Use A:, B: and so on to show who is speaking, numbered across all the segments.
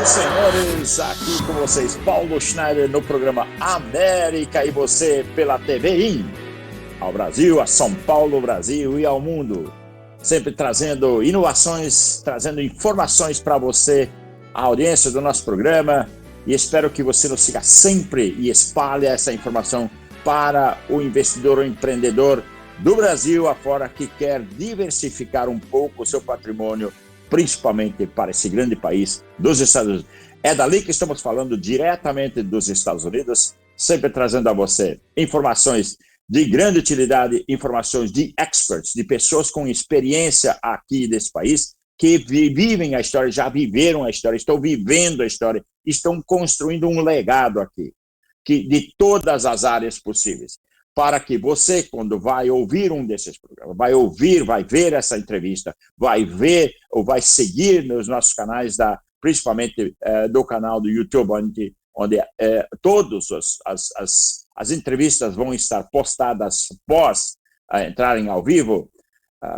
A: e senhores, aqui com vocês, Paulo Schneider no programa América e você pela TV ao Brasil, a São Paulo, Brasil e ao mundo. Sempre trazendo inovações, trazendo informações para você, a audiência do nosso programa, e espero que você nos siga sempre e espalhe essa informação para o investidor ou empreendedor do Brasil afora que quer diversificar um pouco o seu patrimônio, principalmente para esse grande país dos Estados Unidos. É dali que estamos falando, diretamente dos Estados Unidos, sempre trazendo a você informações de grande utilidade, informações de experts, de pessoas com experiência aqui desse país, que vivem a história, já viveram a história, estão vivendo a história, estão construindo um legado aqui, de todas as áreas possíveis, para que você, quando vai ouvir um desses programas, vai ver essa entrevista, vai ver ou vai seguir nos nossos canais, principalmente do canal do YouTube, onde todas as entrevistas vão estar postadas após entrarem ao vivo.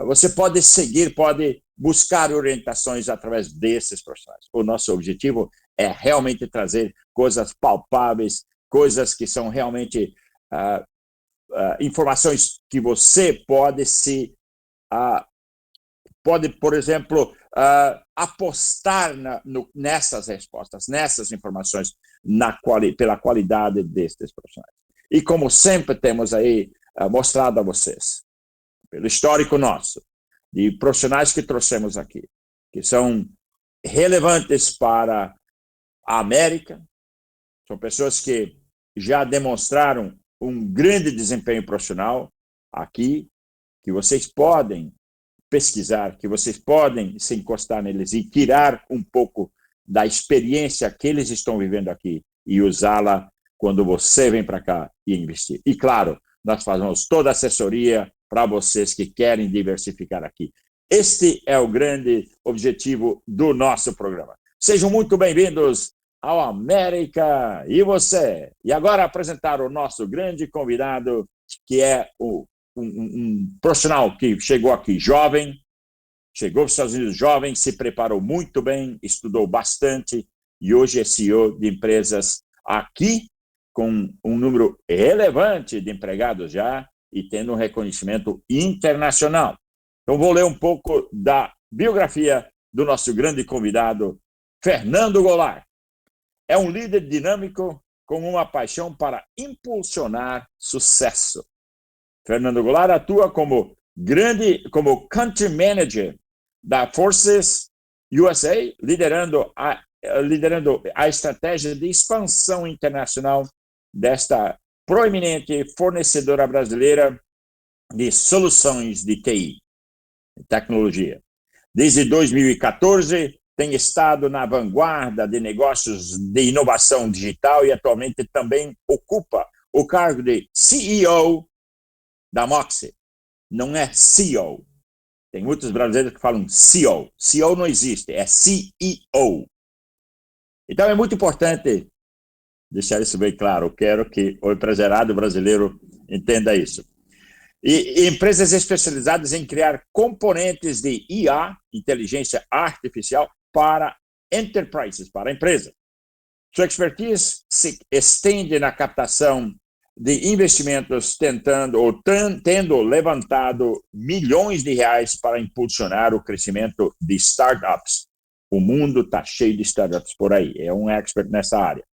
A: Você pode seguir, pode buscar orientações através desses profissionais. O nosso objetivo é realmente trazer coisas palpáveis, coisas que são realmente informações que você pode por exemplo, apostar nessas respostas, nessas informações, pela qualidade destes profissionais. E como sempre temos aí mostrado a vocês, pelo histórico nosso, de profissionais que trouxemos aqui, que são relevantes para a América, são pessoas que já demonstraram um grande desempenho profissional aqui, que vocês podem pesquisar, que vocês podem se encostar neles e tirar um pouco da experiência que eles estão vivendo aqui e usá-la quando você vem para cá e investir. E claro, nós fazemos toda a assessoria para vocês que querem diversificar aqui. Este é o grande objetivo do nosso programa. Sejam muito bem-vindos ao América e você. E agora apresentar o nosso grande convidado, que é um profissional que chegou aqui jovem, chegou para os Estados Unidos jovem, se preparou muito bem, estudou bastante e hoje é CEO de empresas aqui, com um número relevante de empregados já e tendo um reconhecimento internacional. Então vou ler um pouco da biografia do nosso grande convidado, Fernando Goulart. É um líder dinâmico com uma paixão para impulsionar sucesso. Fernando Goulart atua como country manager da Forces USA, liderando a estratégia de expansão internacional desta proeminente fornecedora brasileira de soluções de TI, tecnologia. Desde 2014, tem estado na vanguarda de negócios de inovação digital e atualmente também ocupa o cargo de CEO da Moxie. Não é CEO. Tem muitos brasileiros que falam CEO. CEO não existe, é CEO. Então é muito importante deixar isso bem claro. Eu quero que o empresariado brasileiro entenda isso. E empresas especializadas em criar componentes de IA, inteligência artificial, para enterprises, para empresas. Sua expertise se estende na captação de investimentos tendo levantado milhões de reais para impulsionar o crescimento de startups. O mundo está cheio de startups por aí, é um expert nessa área.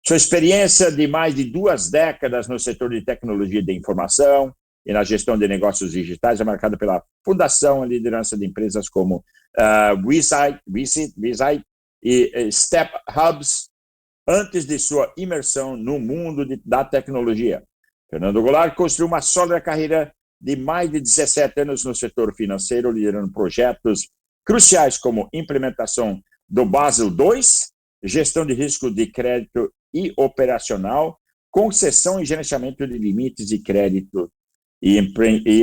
A: Sua experiência de mais de 2 décadas no setor de tecnologia de informação e na gestão de negócios digitais é marcada pela fundação e liderança de empresas como WeSite e Step Hubs, antes de sua imersão no mundo da tecnologia. Fernando Goulart construiu uma sólida carreira de mais de 17 anos no setor financeiro, liderando projetos cruciais como implementação do Basel II, gestão de risco de crédito e operacional, concessão e gerenciamento de limites de crédito e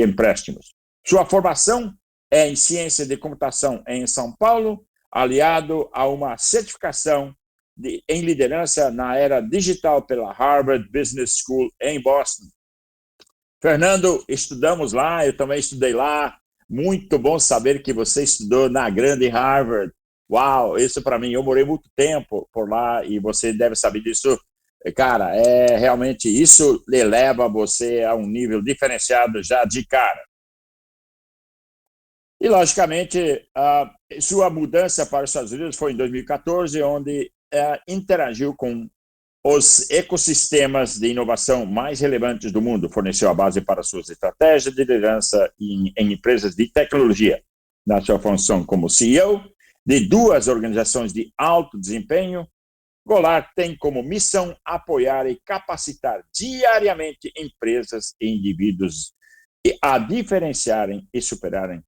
A: empréstimos. Sua formação é em ciência de computação em São Paulo, aliado a uma certificação em liderança na era digital pela Harvard Business School em Boston. Fernando, estudamos lá, eu também estudei lá. Muito bom saber que você estudou na grande Harvard. Uau, isso para mim, eu morei muito tempo por lá e você deve saber disso. Cara, realmente isso eleva você a um nível diferenciado já de cara. E, logicamente, sua mudança para os Estados Unidos foi em 2014, onde interagiu com os ecossistemas de inovação mais relevantes do mundo, forneceu a base para suas estratégias de liderança em empresas de tecnologia, na sua função como CEO de duas organizações de alto desempenho. Goulart tem como missão apoiar e capacitar diariamente empresas e indivíduos a diferenciarem e superarem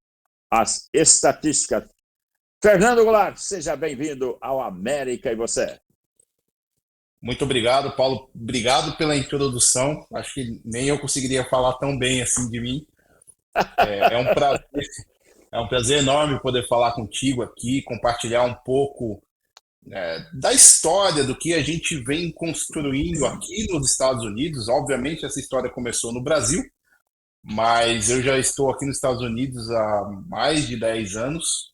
A: as estatísticas. Fernando Goulart, seja bem-vindo ao América e Você.
B: Muito obrigado, Paulo. Obrigado pela introdução. Acho que nem eu conseguiria falar tão bem assim de mim. É um prazer enorme poder falar contigo aqui, compartilhar um pouco da história do que a gente vem construindo aqui nos Estados Unidos. Obviamente, essa história começou no Brasil, mas eu já estou aqui nos Estados Unidos há mais de 10 anos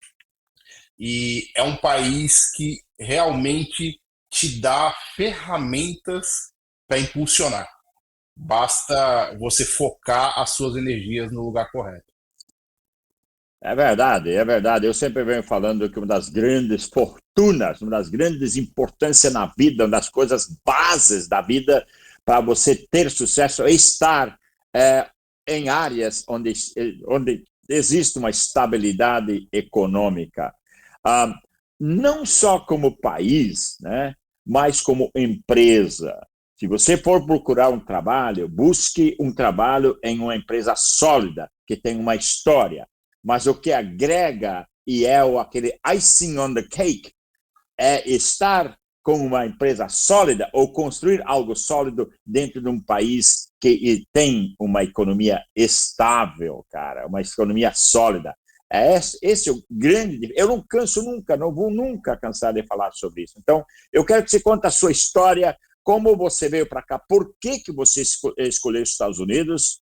B: e é um país que realmente te dá ferramentas para impulsionar. Basta você focar as suas energias no lugar correto.
A: É verdade, é verdade. Eu sempre venho falando que uma das grandes fortunas, uma das grandes importâncias na vida, uma das coisas bases da vida para você ter sucesso é estar em áreas onde existe uma estabilidade econômica. Ah, não só como país, né, mas como empresa. Se você for procurar um trabalho, busque um trabalho em uma empresa sólida, que tem uma história. Mas o que agrega e aquele icing on the cake é estar com uma empresa sólida ou construir algo sólido dentro de um país que tem uma economia estável, cara, uma economia sólida. Esse é o grande. Eu não canso nunca, não vou nunca cansar de falar sobre isso. Então, eu quero que você conte a sua história, como você veio para cá, por que você escolheu os Estados Unidos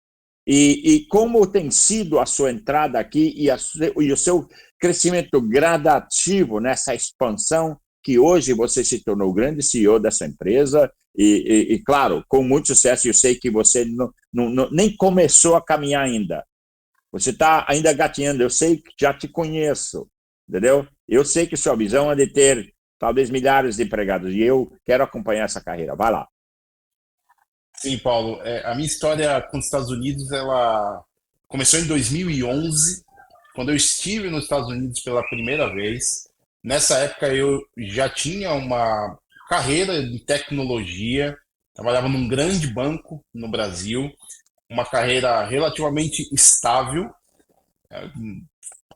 A: e como tem sido a sua entrada aqui e o seu crescimento gradativo nessa expansão que hoje você se tornou o grande CEO dessa empresa e claro, com muito sucesso. Eu sei que você nem começou a caminhar ainda. Você está ainda gatinhando. Eu sei que já te conheço, entendeu? Eu sei que sua visão é de ter talvez milhares de empregados e eu quero acompanhar essa carreira. Vai lá.
B: Sim, Paulo. A minha história com os Estados Unidos, ela começou em 2011, quando eu estive nos Estados Unidos pela primeira vez. Nessa época eu já tinha uma carreira de tecnologia, trabalhava num grande banco no Brasil, uma carreira relativamente estável,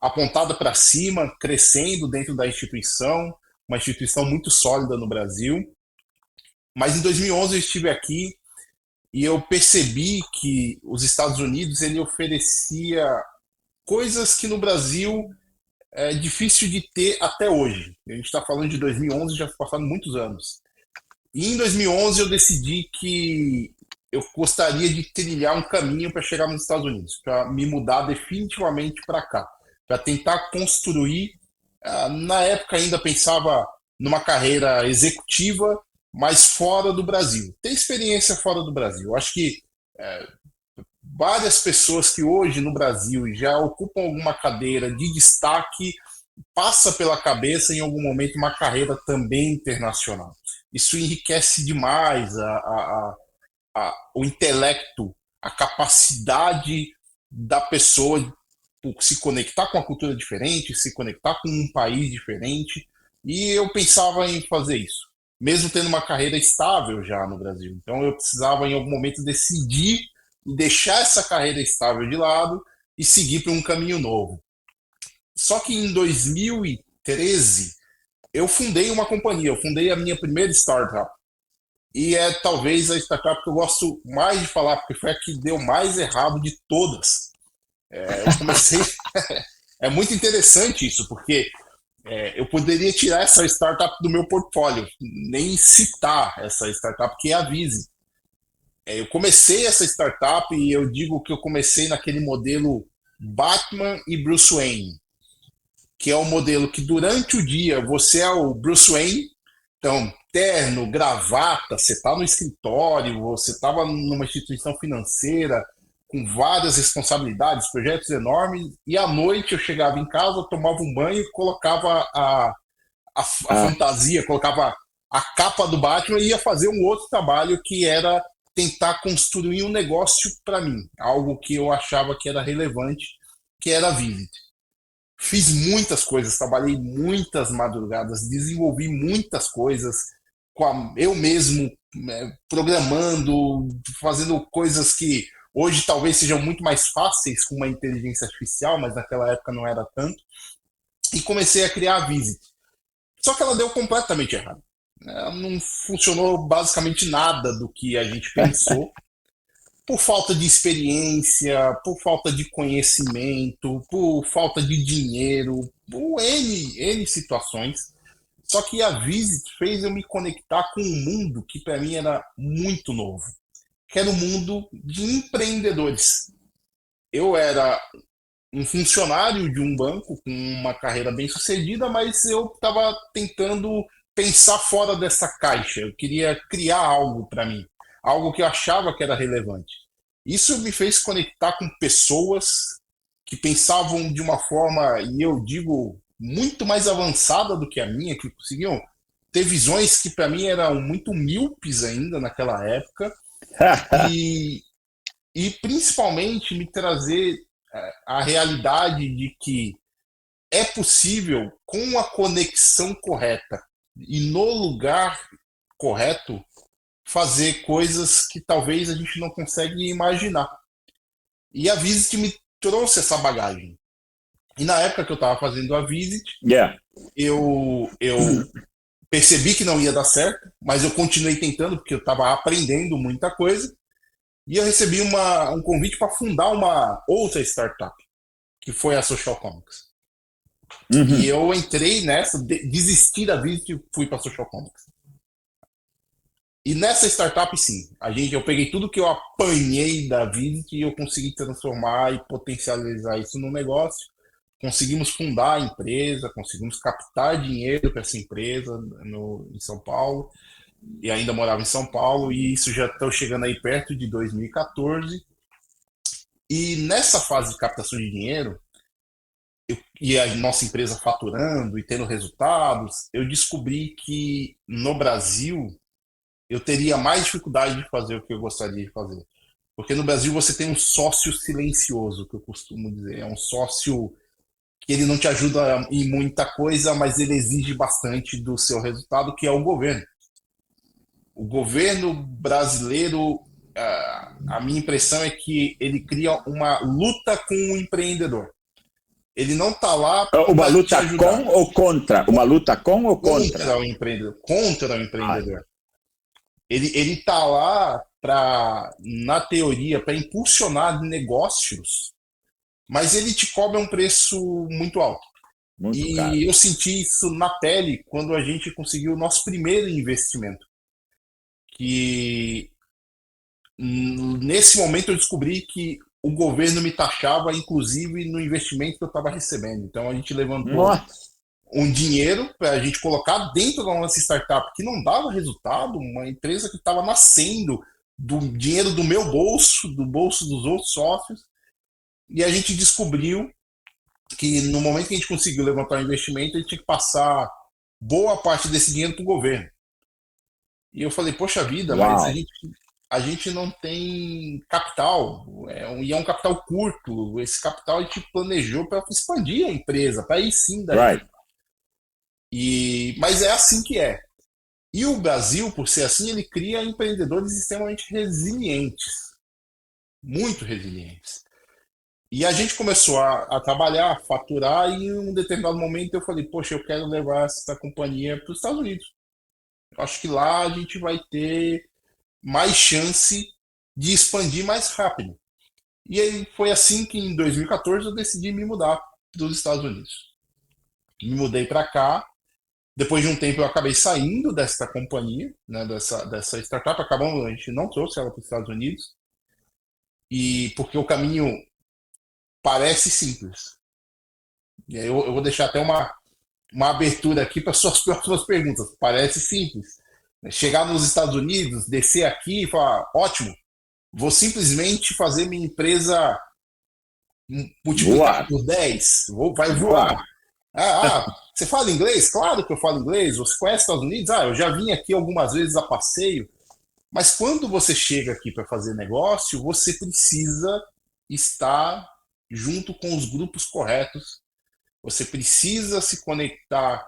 B: apontada para cima, crescendo dentro da instituição, uma instituição muito sólida no Brasil. Mas em 2011 eu estive aqui e eu percebi que os Estados Unidos ele oferecia coisas que no Brasil é difícil de ter até hoje. A gente está falando de 2011, já passaram muitos anos. E em 2011 eu decidi que eu gostaria de trilhar um caminho para chegar nos Estados Unidos, para me mudar definitivamente para cá, para tentar construir. Na época ainda pensava numa carreira executiva, mas fora do Brasil. Ter experiência fora do Brasil. Eu acho que várias pessoas que hoje no Brasil já ocupam alguma cadeira de destaque passa pela cabeça em algum momento uma carreira também internacional. Isso enriquece demais o intelecto, a capacidade da pessoa se conectar com uma cultura diferente, se conectar com um país diferente. E eu pensava em fazer isso, mesmo tendo uma carreira estável já no Brasil. Então eu precisava em algum momento decidir deixar essa carreira estável de lado e seguir para um caminho novo. Só que em 2013 eu fundei uma companhia, eu fundei a minha primeira startup. E é talvez a startup que eu gosto mais de falar, porque foi a que deu mais errado de todas. Eu comecei. É muito interessante isso, porque eu poderia tirar essa startup do meu portfólio, nem citar essa startup, que é a Vise. Eu comecei essa startup e eu digo que eu comecei naquele modelo Batman e Bruce Wayne. que é o modelo que durante o dia você é o Bruce Wayne, então terno, gravata, você está no escritório, você estava numa instituição financeira com várias responsabilidades, projetos enormes, e à noite eu chegava em casa, tomava um banho, colocava a
A: Ah,
B: fantasia, colocava a capa do Batman e ia fazer um outro trabalho que era tentar construir um negócio para mim, algo que eu achava que era relevante, que era a Vivid. Fiz muitas coisas, trabalhei muitas madrugadas, desenvolvi muitas coisas eu mesmo, programando, fazendo coisas que hoje talvez sejam muito mais fáceis com uma inteligência artificial, mas naquela época não era tanto. E comecei a criar a Visit. Só que ela deu completamente errado. Ela não funcionou basicamente nada do que a gente pensou, por falta de experiência, por falta de conhecimento, por falta de dinheiro, por N situações. Só que a Visit fez eu me conectar com um mundo que para mim era muito novo, que era o mundo de empreendedores. Eu era um funcionário de um banco com uma carreira bem sucedida, mas eu estava tentando pensar fora dessa caixa. Eu queria criar algo para mim, algo que eu achava que era relevante. Isso me fez conectar com pessoas que pensavam de uma forma, e eu digo, muito mais avançada do que a minha, que conseguiam ter visões que para mim eram muito míopes ainda naquela época, e, e principalmente me trazer a realidade de que é possível, com a conexão correta e no lugar correto, fazer coisas que talvez a gente não consegue imaginar. E a Visit me trouxe essa bagagem. E na época que eu estava fazendo a Visit,
A: yeah.
B: eu percebi que não ia dar certo, mas eu continuei tentando porque eu estava aprendendo muita coisa. E eu recebi um convite para fundar uma outra startup, que foi a Social Comics. E
A: Uhum.
B: eu entrei nessa, desisti da Visit e fui para a Social Comics. E nessa startup, sim, eu peguei tudo que eu apanhei da Visit e eu consegui transformar e potencializar isso no negócio. Conseguimos fundar a empresa, conseguimos captar dinheiro para essa empresa em São Paulo, e ainda morava em São Paulo, e isso já estou chegando aí perto de 2014. E nessa fase de captação de dinheiro, e a nossa empresa faturando e tendo resultados, eu descobri que no Brasil eu teria mais dificuldade de fazer o que eu gostaria de fazer. Porque no Brasil você tem um sócio silencioso, que eu costumo dizer. É um sócio que ele não te ajuda em muita coisa, mas ele exige bastante do seu resultado, que é o governo. O governo brasileiro, a minha impressão é que ele cria uma luta com o empreendedor. Ele não está lá
A: Uma
B: para te
A: luta
B: ajudar.
A: com ou contra? Uma luta com ou contra?
B: Contra o empreendedor. Contra o
A: Ah,
B: empreendedor. Ele está lá para, na teoria, para impulsionar negócios, mas ele te cobra um preço muito alto.
A: muito caro.
B: E eu senti isso na pele quando a gente conseguiu o nosso primeiro investimento. Que nesse momento eu descobri que o governo me taxava, inclusive, no investimento que eu estava recebendo. Então a gente levantou
A: Nossa.
B: um dinheiro para a gente colocar dentro da nossa startup que não dava resultado, uma empresa que estava nascendo do dinheiro do meu bolso, do bolso dos outros sócios, e a gente descobriu que no momento que a gente conseguiu levantar o investimento, a gente tinha que passar boa parte desse dinheiro para o governo. E eu falei, poxa vida, mas
A: Uau.
B: a gente não tem capital, e é um capital curto. Esse capital a gente planejou para expandir a empresa, para ir sim dar
A: Right.
B: resultado. Mas é assim que é. E o Brasil, por ser assim, ele cria empreendedores extremamente resilientes, muito resilientes. E a gente começou a trabalhar, a faturar, e em um determinado momento eu falei, poxa, eu quero levar essa companhia para os Estados Unidos. Eu acho que lá a gente vai ter mais chance de expandir mais rápido. E aí foi assim que em 2014 eu decidi me mudar dos Estados Unidos. Me mudei para cá. Depois de um tempo eu acabei saindo dessa companhia, né, dessa startup, acabamos, a gente não trouxe ela para os Estados Unidos, e porque o caminho parece simples, E aí eu vou deixar até uma abertura aqui para suas próximas perguntas. Parece simples. Chegar nos Estados Unidos, descer aqui e falar, ótimo, vou simplesmente fazer minha empresa multiplicar
A: Voar,
B: por 10, vai voar.
A: voar.
B: Você fala inglês? Claro que eu falo inglês. Você conhece os Estados Unidos? Eu já vim aqui algumas vezes a passeio. Mas quando você chega aqui para fazer negócio, você precisa estar junto com os grupos corretos. Você precisa se conectar,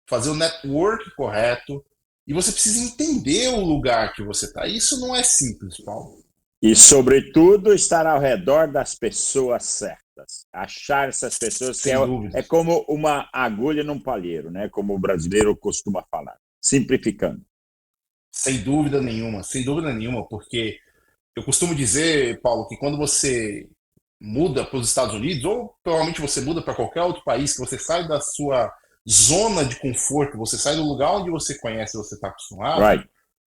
B: fazer o network correto. E você precisa entender o lugar que você está. Isso não é simples, Paulo.
A: E, sobretudo, estar ao redor das pessoas certas. Achar essas pessoas que
B: Sem dúvida.
A: é como uma agulha num palheiro, né? Como o brasileiro costuma falar, simplificando.
B: Sem dúvida nenhuma, porque eu costumo dizer, Paulo, que quando você muda para os Estados Unidos, ou provavelmente você muda para qualquer outro país, que você sai da sua zona de conforto, você sai do lugar onde você conhece, você está acostumado,
A: Right.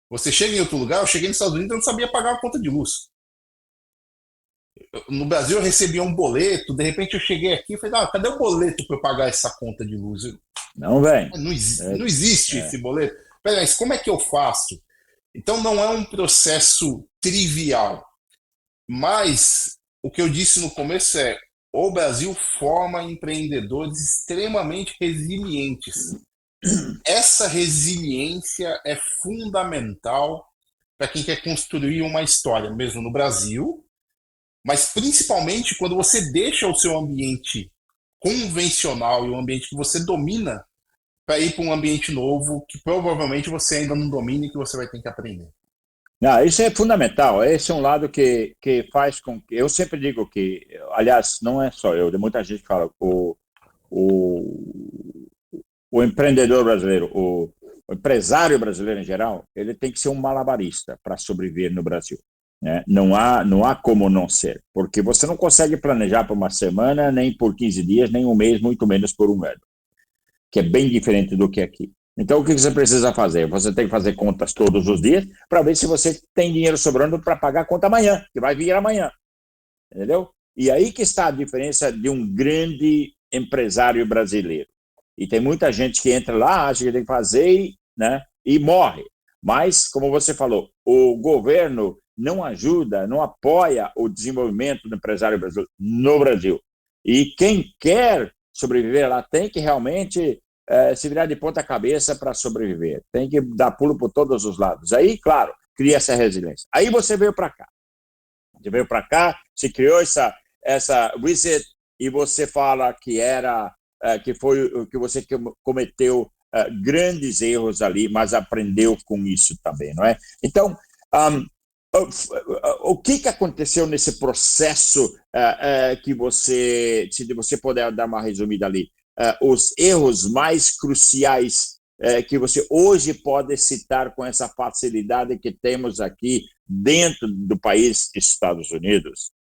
B: você chega em outro lugar, eu cheguei nos Estados Unidos e não sabia pagar a conta de luz. No Brasil eu recebia um boleto, de repente eu cheguei aqui e falei, cadê o boleto para eu pagar essa conta de luz?
A: Não vem.
B: Não,
A: É,
B: não existe
A: é.
B: esse boleto. Peraí, mas como é que eu faço? Então não é um processo trivial, mas o que eu disse no começo é o Brasil forma empreendedores extremamente resilientes. Essa resiliência é fundamental para quem quer construir uma história, mesmo no Brasil, mas principalmente quando você deixa o seu ambiente convencional e o ambiente que você domina para ir para um ambiente novo que provavelmente você ainda não domina e que você vai ter que aprender.
A: Não, isso é fundamental. Esse é um lado que faz com que. Eu sempre digo que, aliás, não é só eu, tem muita gente que fala, o, o empreendedor brasileiro, o empresário brasileiro em geral, ele tem que ser um malabarista para sobreviver no Brasil. Né? Não há como não ser, porque você não consegue planejar por uma semana, nem por 15 dias, nem um mês, muito menos por um ano, que é bem diferente do que aqui. Então, o que você precisa fazer? Você tem que fazer contas todos os dias para ver se você tem dinheiro sobrando para pagar a conta amanhã, que vai vir amanhã. Entendeu? E aí que está a diferença de um grande empresário brasileiro. E tem muita gente que entra lá, acha que tem que fazer, né, e morre. Mas, como você falou, o governo não ajuda, não apoia o desenvolvimento do empresário brasileiro no Brasil. E quem quer sobreviver lá tem que realmente se virar de ponta cabeça para sobreviver. Tem que dar pulo por todos os lados. Aí, claro, cria essa resiliência. Aí você veio para cá. Você veio para cá, se criou essa visit e você fala que foi que você cometeu grandes erros ali, mas aprendeu com isso também, não é? Então, o que aconteceu nesse processo que você, se você puder dar uma resumida ali, os erros mais cruciais que você hoje pode citar com essa facilidade que temos aqui dentro do país Estados Unidos,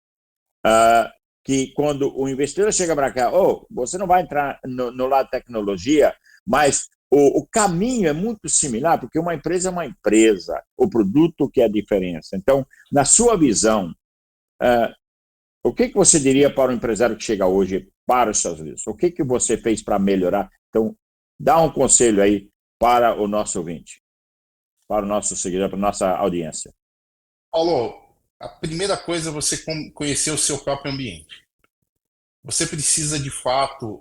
A: que quando o investidor chega para cá, você não vai entrar no lado de tecnologia, mas o caminho é muito similar, porque uma empresa é uma empresa, o produto que é a diferença. Então, na sua visão, o que você diria para o empresário que chega hoje para os Estados Unidos? O que você fez para melhorar? Então, dá um conselho aí para o nosso ouvinte, para o nosso seguidor, para a nossa audiência.
B: Paulo, a primeira coisa é você conhecer o seu próprio ambiente. Você precisa, de fato,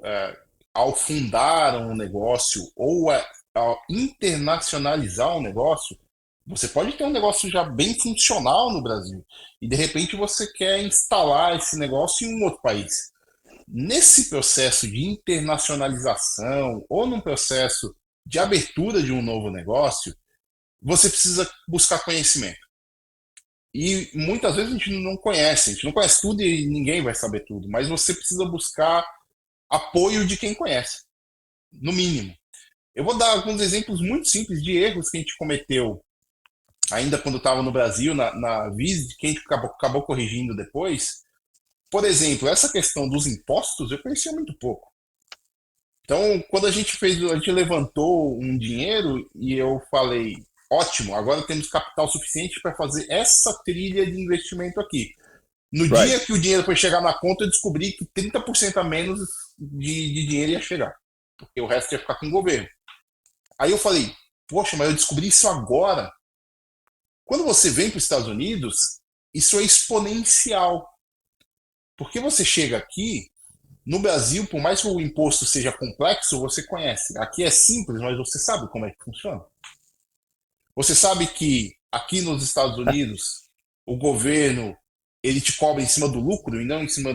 B: ao fundar um negócio ou ao internacionalizar um negócio, você pode ter um negócio já bem funcional no Brasil e, de repente, você quer instalar esse negócio em um outro país. Nesse processo de internacionalização ou num processo de abertura de um novo negócio, você precisa buscar conhecimento. E muitas vezes a gente não conhece tudo e ninguém vai saber tudo, mas você precisa buscar apoio de quem conhece, no mínimo. Eu vou dar alguns exemplos muito simples de erros que a gente cometeu ainda quando estava no Brasil, na Visit, que a gente acabou corrigindo depois. Por exemplo, essa questão dos impostos eu conhecia muito pouco. Então, quando a gente levantou um dinheiro e eu falei, ótimo, agora temos capital suficiente para fazer essa trilha de investimento aqui. No dia que o dinheiro foi chegar na conta, eu descobri que 30% a menos de dinheiro ia chegar, porque o resto ia ficar com o governo. Aí eu falei, poxa, mas eu descobri isso agora. Quando você vem para os Estados Unidos, isso é exponencial. Porque você chega aqui, no Brasil, por mais que o imposto seja complexo, você conhece. Aqui é simples, mas você sabe como é que funciona. Você sabe que aqui nos Estados Unidos, o governo ele te cobra em cima do lucro e não em cima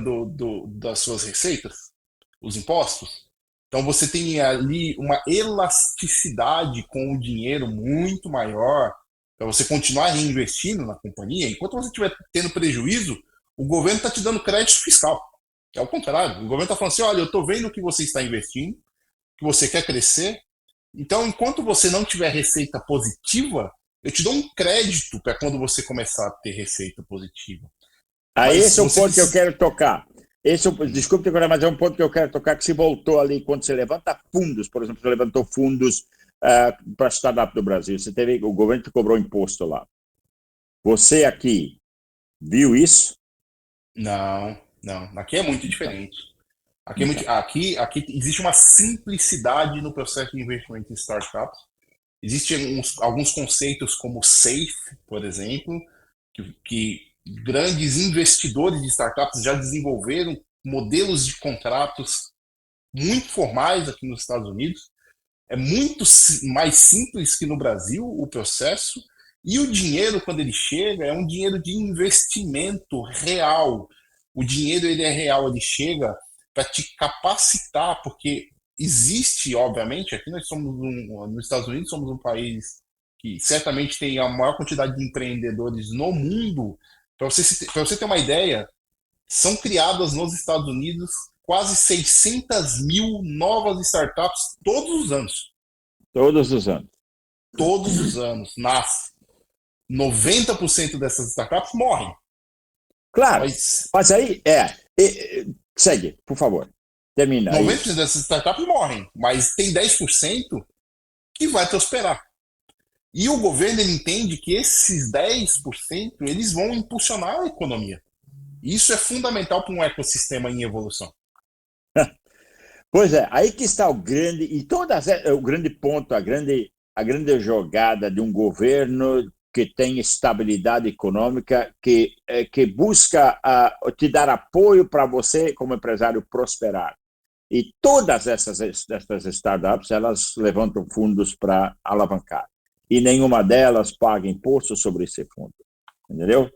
B: das suas receitas, os impostos. Então você tem ali uma elasticidade com o dinheiro muito maior para você continuar reinvestindo na companhia. Enquanto você estiver tendo prejuízo, o governo está te dando crédito fiscal. É o contrário. O governo está falando assim, olha, eu estou vendo que você está investindo, que você quer crescer. Então, enquanto você não tiver receita positiva, eu te dou um crédito para quando você começar a ter receita positiva.
A: Aí
B: Mas
A: esse é o
B: você
A: ponto que eu
B: precisa...
A: quero tocar. Desculpe, mas é um ponto que eu quero tocar, que se voltou ali quando você levanta fundos, por exemplo, você levantou fundos para a startup do Brasil, o governo te cobrou imposto lá. Você aqui viu isso?
B: Não. Aqui é muito
A: Então,
B: diferente.
A: então.
B: Aqui existe uma simplicidade no processo de investimento em startups. Existem alguns conceitos como SAFE, por exemplo, que grandes investidores de startups já desenvolveram modelos de contratos muito formais aqui nos Estados Unidos. É muito mais simples que no Brasil o processo. E o dinheiro, quando ele chega, é um dinheiro de investimento real. O dinheiro ele é real, ele chega para te capacitar, porque existe, obviamente, aqui nos Estados Unidos somos um país que certamente tem a maior quantidade de empreendedores no mundo. Para você ter uma ideia, são criadas nos Estados Unidos quase 600 mil novas startups todos os anos.
A: Todos os anos.
B: Todos os anos nasce. 90% dessas startups morrem.
A: Claro,
B: Mas
A: mas aí segue, por favor. Termina aí.
B: 90% dessas startups morrem, mas tem 10% que vai prosperar. E o governo ele entende que esses 10% eles vão impulsionar a economia. Isso é fundamental para um ecossistema em evolução.
A: Pois é, aí que está o grande, o grande ponto, a grande jogada de um governo que tem estabilidade econômica, que busca te dar apoio para você, como empresário, prosperar. E todas essas startups, elas levantam fundos para alavancar. E nenhuma delas paga imposto sobre esse fundo. Entendeu?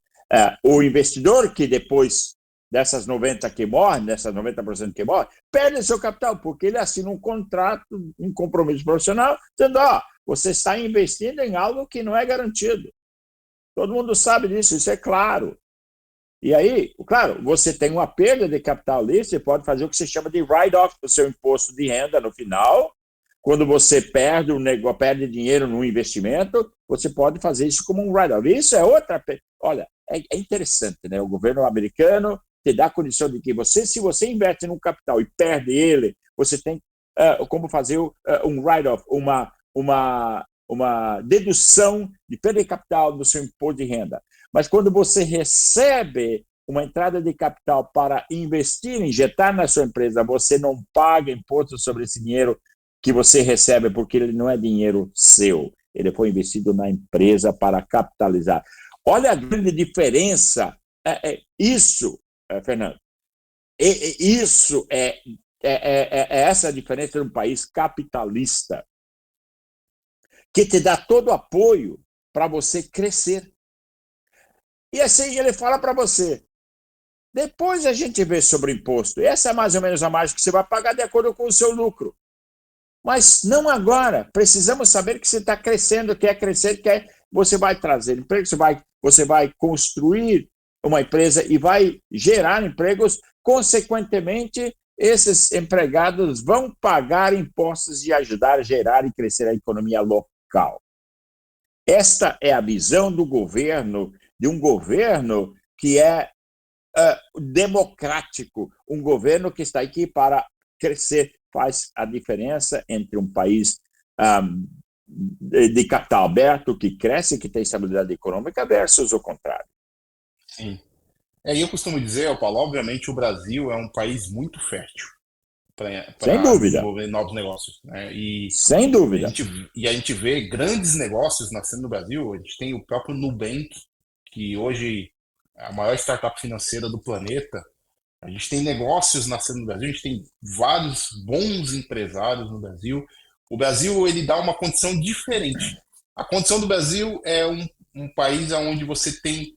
A: O investidor que depois dessas 90% que morrem, perde seu capital, porque ele assina um contrato, um compromisso profissional, dizendo, você está investindo em algo que não é garantido. Todo mundo sabe disso, isso é claro. E aí, claro, você tem uma perda de capital ali, você pode fazer o que se chama de write-off do seu imposto de renda no final. Quando você perde dinheiro no investimento, você pode fazer isso como um write-off. Isso é outra... Olha, é interessante, né? O governo americano te dá a condição de que se você investe num capital e perde ele, você tem como fazer um write-off, uma dedução de perda de capital do seu imposto de renda. Mas quando você recebe uma entrada de capital para investir, injetar na sua empresa, você não paga imposto sobre esse dinheiro que você recebe, porque ele não é dinheiro seu. Ele foi investido na empresa para capitalizar. Olha a grande diferença. Fernando, isso é essa a diferença de um país capitalista, que te dá todo o apoio para você crescer. E assim ele fala para você, depois a gente vê sobre o imposto. Essa é mais ou menos a margem que você vai pagar de acordo com o seu lucro. Mas não agora. Precisamos saber que você está crescendo, quer crescer, você vai trazer emprego, você vai construir uma empresa e vai gerar empregos. Consequentemente, esses empregados vão pagar impostos e ajudar a gerar e crescer a economia local. Esta é a visão do governo, de um governo que é democrático, um governo que está aqui para crescer. Faz a diferença entre um país de capital aberto, que cresce, que tem estabilidade econômica, versus o contrário.
B: Sim. E eu costumo dizer, Paulo, obviamente o Brasil é um país muito fértil.
A: Sem
B: para
A: dúvida.
B: desenvolver novos negócios, né?
A: Sem dúvida.
B: A gente vê grandes negócios nascendo no Brasil. A gente tem o próprio Nubank, que hoje é a maior startup financeira do planeta. A gente tem negócios nascendo no Brasil, a gente tem vários bons empresários no Brasil. O Brasil, ele dá uma condição diferente. A condição do Brasil é um país onde você tem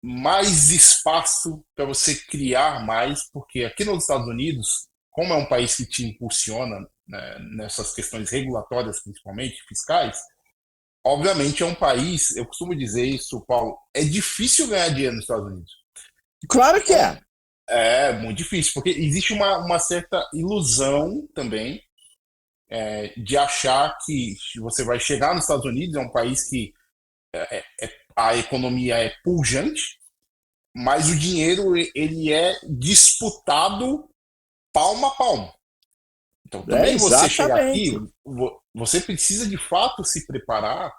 B: mais espaço para você criar mais, porque aqui nos Estados Unidos, como é um país que te impulsiona, né, nessas questões regulatórias, principalmente fiscais, obviamente é um país, eu costumo dizer isso, Paulo, é difícil ganhar dinheiro nos Estados Unidos.
A: Claro que é.
B: É muito difícil, porque existe uma certa ilusão também de achar que você vai chegar nos Estados Unidos, é um país que a economia é pujante, mas o dinheiro ele é disputado palmo a palmo. Então, também você chegar aqui, você precisa de fato se preparar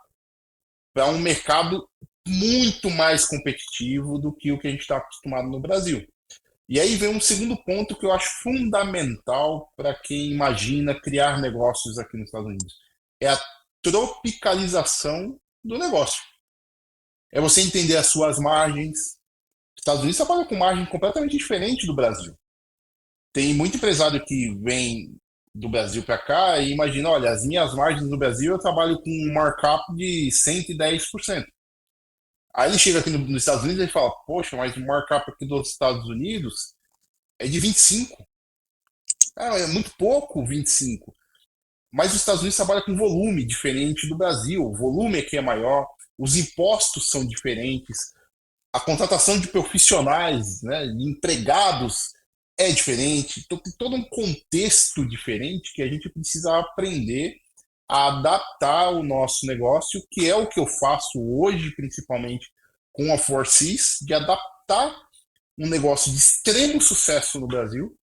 B: para um mercado muito mais competitivo do que o que a gente está acostumado no Brasil. E aí vem um segundo ponto que eu acho fundamental para quem imagina criar negócios aqui nos Estados Unidos. É a tropicalização do negócio. É você entender as suas margens. Os Estados Unidos trabalham com margem completamente diferente do Brasil. Tem muito empresário que vem do Brasil para cá e imagina, olha, as minhas margens no Brasil eu trabalho com um markup de 110%. Aí ele chega aqui nos Estados Unidos e fala, poxa, mas o markup aqui dos Estados Unidos é de 25%. É muito pouco 25%. Mas os Estados Unidos trabalham com volume diferente do Brasil. O volume aqui é maior, os impostos são diferentes, a contratação de profissionais, né, de empregados é diferente. Então tem todo um contexto diferente que a gente precisa aprender a adaptar o nosso negócio, que é o que eu faço hoje, principalmente com a Forsys, de adaptar um negócio de extremo sucesso no Brasil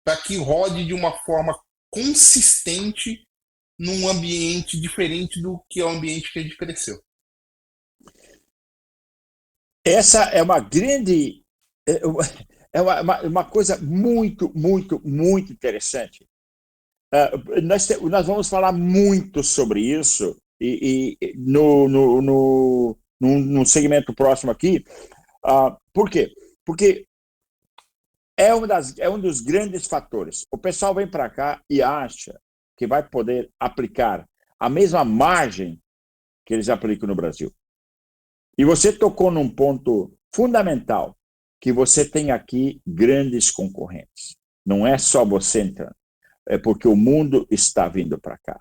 B: para que rode de uma forma consistente num ambiente diferente do que é o ambiente que a gente cresceu.
A: Essa é uma grande... É uma coisa muito, muito, muito interessante. Nós vamos falar muito sobre isso e no segmento próximo aqui. Por quê? Porque é um dos grandes fatores. O pessoal vem para cá e acha que vai poder aplicar a mesma margem que eles aplicam no Brasil. E você tocou num ponto fundamental, que você tem aqui grandes concorrentes. Não é só você entrando. É porque o mundo está vindo para cá.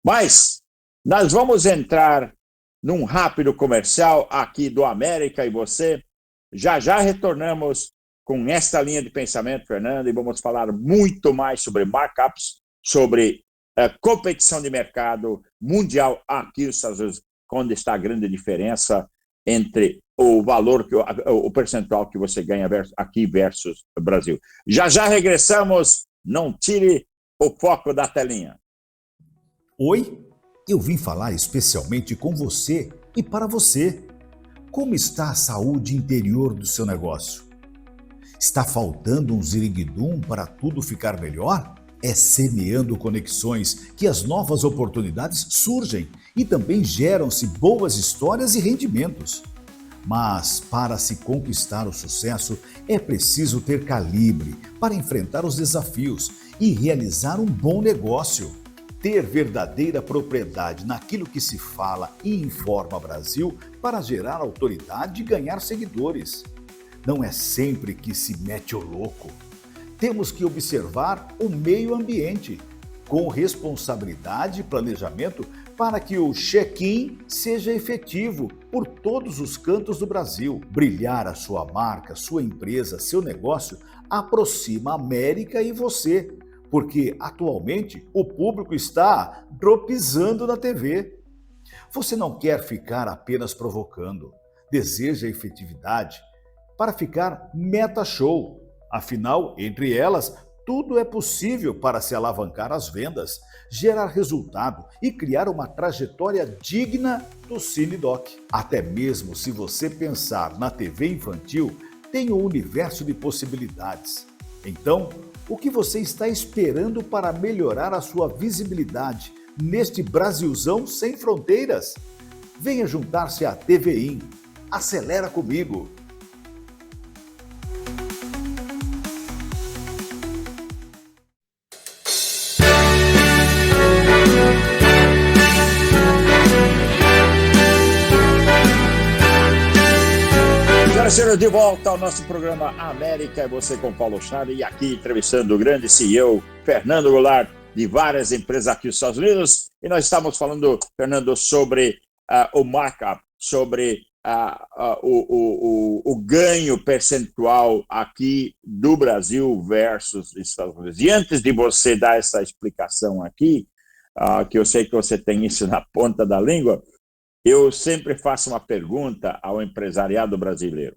A: Mas nós vamos entrar num rápido comercial aqui do América e você. Já retornamos com esta linha de pensamento, Fernando, e vamos falar muito mais sobre markups, sobre competição de mercado mundial aqui nos Estados Unidos, onde está a grande diferença entre o valor, o percentual que você ganha aqui versus o Brasil. Já regressamos. Não tire o foco da telinha.
C: Oi, eu vim falar especialmente com você e para você. Como está a saúde interior do seu negócio? Está faltando um ziriguidum para tudo ficar melhor? É semeando conexões que as novas oportunidades surgem e também geram-se boas histórias e rendimentos. Mas para se conquistar o sucesso, é preciso ter calibre para enfrentar os desafios e realizar um bom negócio. Ter verdadeira propriedade naquilo que se fala e informa Brasil para gerar autoridade e ganhar seguidores. Não é sempre que se mete o louco. Temos que observar o meio ambiente, com responsabilidade e planejamento para que o check-in seja efetivo por todos os cantos do Brasil. Brilhar a sua marca, sua empresa, seu negócio aproxima a América e você, porque atualmente o público está dropizando na TV. Você não quer ficar apenas provocando, deseja efetividade para ficar meta show. Afinal, entre elas, tudo é possível para se alavancar as vendas, gerar resultado e criar uma trajetória digna do CineDoc. Até mesmo se você pensar na TV infantil, tem um universo de possibilidades. Então, O que você está esperando para melhorar a sua visibilidade neste Brasilzão sem fronteiras? Venha juntar-se à TVIM. Acelera comigo!
A: Senhoras, de volta ao nosso programa América, é você com Paulo Schneider e aqui entrevistando o grande CEO Fernando Goulart de várias empresas aqui nos Estados Unidos. E nós estamos falando, Fernando, sobre o markup, sobre o ganho percentual aqui do Brasil versus Estados Unidos. E antes de você dar essa explicação aqui, que eu sei que você tem isso na ponta da língua, eu sempre faço uma pergunta ao empresariado brasileiro.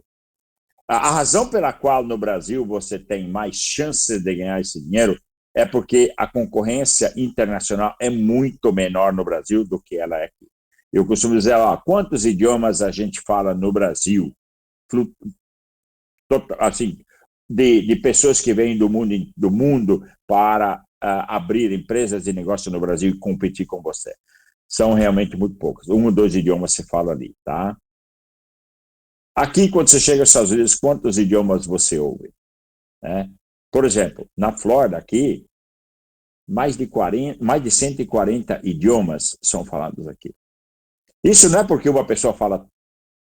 A: A razão pela qual no Brasil você tem mais chances de ganhar esse dinheiro é porque a concorrência internacional é muito menor no Brasil do que ela é aqui. Eu costumo dizer, quantos idiomas a gente fala no Brasil? Assim, de pessoas que vêm do mundo para abrir empresas de negócio no Brasil e competir com você. São realmente muito poucos. 1 ou 2 idiomas se fala ali, tá? Aqui, quando você chega aos Estados Unidos, quantos idiomas você ouve? Por exemplo, na Flórida, aqui, mais de 140 idiomas são falados aqui. Isso não é porque uma pessoa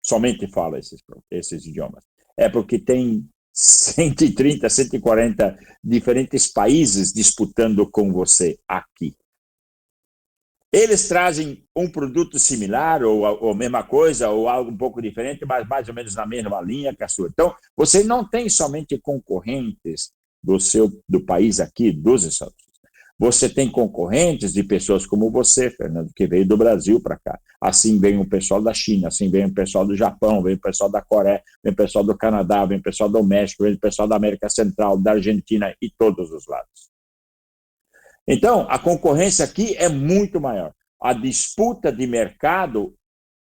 A: somente fala esses idiomas. É porque tem 130, 140 diferentes países disputando com você aqui. Eles trazem um produto similar, ou a mesma coisa, ou algo um pouco diferente, mas mais ou menos na mesma linha que a sua. Então, você não tem somente concorrentes do país aqui, dos Estados Unidos. Você tem concorrentes de pessoas como você, Fernando, que veio do Brasil para cá. Assim vem o pessoal da China, assim vem o pessoal do Japão, vem o pessoal da Coreia, vem o pessoal do Canadá, vem o pessoal do México, vem o pessoal da América Central, da Argentina e todos os lados. Então, a concorrência aqui é muito maior. A disputa de mercado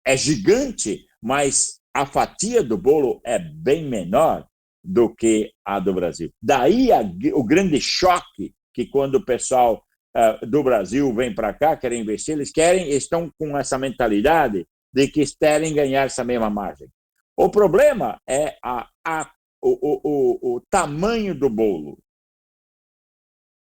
A: é gigante, mas a fatia do bolo é bem menor do que a do Brasil. Daí o grande choque que quando o pessoal do Brasil vem para cá, querem investir, eles estão com essa mentalidade de que querem ganhar essa mesma margem. O problema é o tamanho do bolo.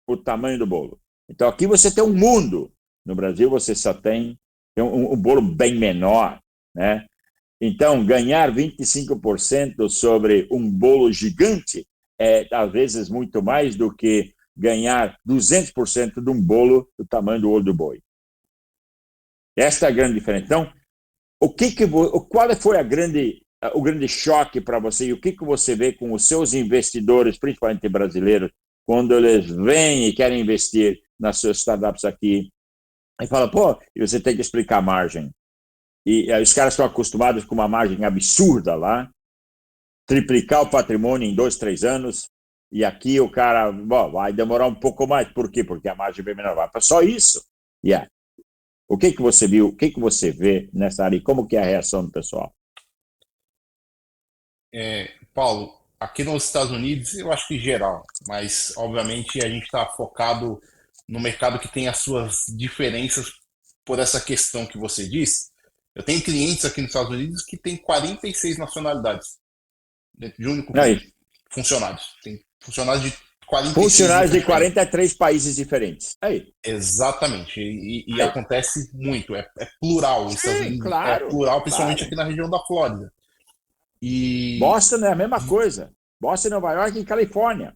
A: O tamanho do bolo. Então, aqui você tem um mundo. No Brasil, você só tem um bolo bem menor, né? Então, ganhar 25% sobre um bolo gigante é, às vezes, muito mais do que ganhar 200% de um bolo do tamanho do olho do boi. Esta é a grande diferença. Então, qual foi o grande choque para você e o que você vê com os seus investidores, principalmente brasileiros, quando eles vêm e querem investir nas suas startups aqui, e fala, e você tem que explicar a margem. E os caras estão acostumados com uma margem absurda lá, triplicar o patrimônio em 2, 3 anos, e aqui o cara vai demorar um pouco mais. Por quê? Porque a margem é bem menor. Vai só isso. O que você viu, o que você vê nessa área e como que é a reação do pessoal?
B: Paulo, aqui nos Estados Unidos, eu acho que em geral, mas obviamente a gente está focado no mercado que tem as suas diferenças por essa questão que você disse. Eu tenho clientes aqui nos Estados Unidos que têm 46 nacionalidades dentro de um único funcionários. Tem funcionários de 46
A: funcionários de 43 países diferentes. Aí.
B: Exatamente. E acontece muito. É plural. Os Estados Unidos
A: claro,
B: é plural, principalmente aqui na região da Flórida.
A: Boston é a mesma coisa. Boston, Nova York e Califórnia.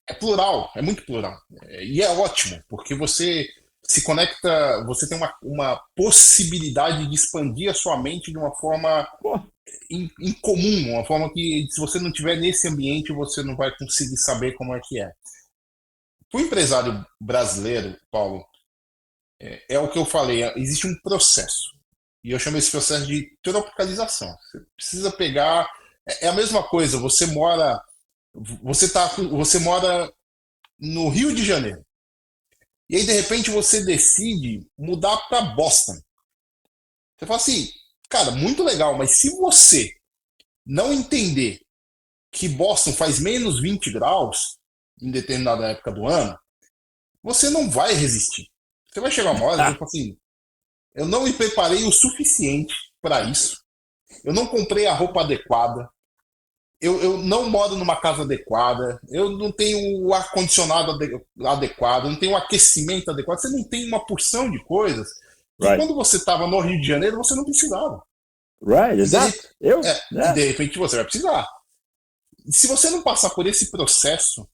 B: É plural, é muito plural. E é ótimo, porque você se conecta, você tem uma possibilidade de expandir a sua mente de uma forma incomum, uma forma que, se você não estiver nesse ambiente, você não vai conseguir saber como é que é. Para o empresário brasileiro, Paulo, é o que eu falei, existe um processo. E eu chamo esse processo de tropicalização. Você precisa pegar... É a mesma coisa, você mora no Rio de Janeiro. E aí, de repente, você decide mudar para Boston. Você fala assim, cara, muito legal, mas se você não entender que Boston faz menos 20 graus, em determinada época do ano, você não vai resistir. Você vai chegar uma hora e vai falar assim, eu não me preparei o suficiente para isso, eu não comprei a roupa adequada, eu não moro numa casa adequada, eu não tenho o ar-condicionado adequado, eu não tenho o aquecimento adequado, você não tem uma porção de coisas que
A: Right.
B: quando você estava no Rio de Janeiro você não precisava.
A: Right, exato.
B: E de repente você vai precisar. Se você não passar por esse processo,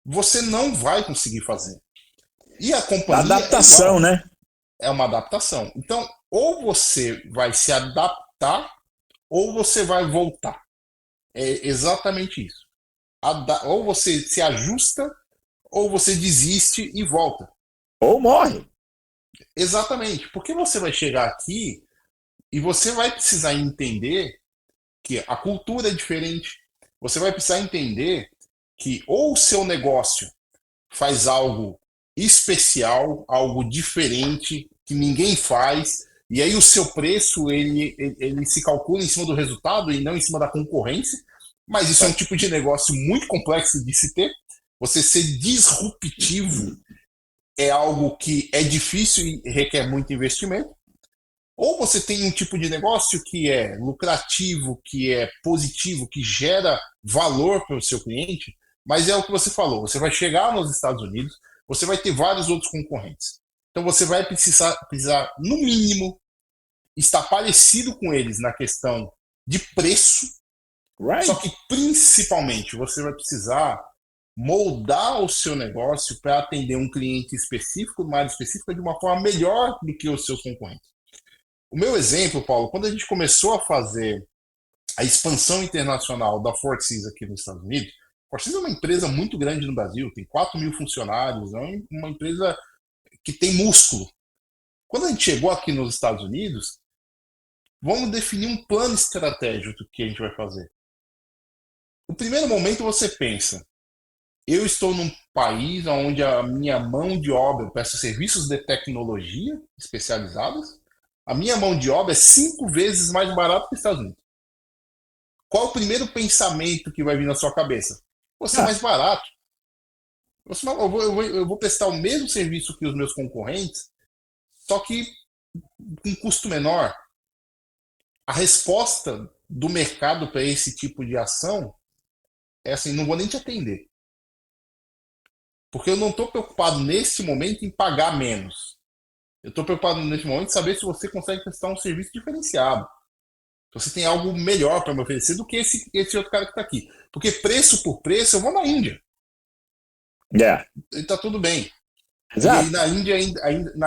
B: você não vai conseguir fazer. E a companhia
A: Adaptação, né?
B: é uma adaptação. Então, ou você vai se adaptar, ou você vai voltar. É exatamente isso. Ou você se ajusta, ou você desiste e volta.
A: Ou morre.
B: Exatamente. Porque você vai chegar aqui e você vai precisar entender que a cultura é diferente. Você vai precisar entender que ou o seu negócio faz algo especial, algo diferente, que ninguém faz, e aí o seu preço ele se calcula em cima do resultado e não em cima da concorrência, mas isso é um tipo de negócio muito complexo de se ter. Você ser disruptivo é algo que é difícil e requer muito investimento. Ou você tem um tipo de negócio que é lucrativo, que é positivo, que gera valor para o seu cliente, mas é o que você falou, você vai chegar nos Estados Unidos, você vai ter vários outros concorrentes. Então você vai precisar no mínimo, estar parecido com eles na questão de preço,
A: Right.
B: só que principalmente você vai precisar moldar o seu negócio para atender um cliente específico, uma área específica, de uma forma melhor do que os seus concorrentes. O meu exemplo, Paulo, quando a gente começou a fazer a expansão internacional da Four Seas aqui nos Estados Unidos, a Four Seas é uma empresa muito grande no Brasil, tem 4.000 funcionários, é uma empresa que tem músculo. Quando a gente chegou aqui nos Estados Unidos, vamos definir um plano estratégico do que a gente vai fazer. No primeiro momento você pensa, eu estou num país onde a minha mão de obra, eu peço serviços de tecnologia especializados, a minha mão de obra é 5 vezes mais barata que os Estados Unidos. Qual o primeiro pensamento que vai vir na sua cabeça? Você é mais barato. Eu vou prestar o mesmo serviço que os meus concorrentes, só que com custo menor. A resposta do mercado para esse tipo de ação é assim, não vou nem te atender. Porque eu não estou preocupado nesse momento em pagar menos. Eu estou preocupado nesse momento em saber se você consegue prestar um serviço diferenciado. Se você tem algo melhor para me oferecer do que esse outro cara que está aqui. Porque preço por preço, eu vou na Índia.
A: Yeah.
B: E está tudo bem.
A: Exato.
B: E na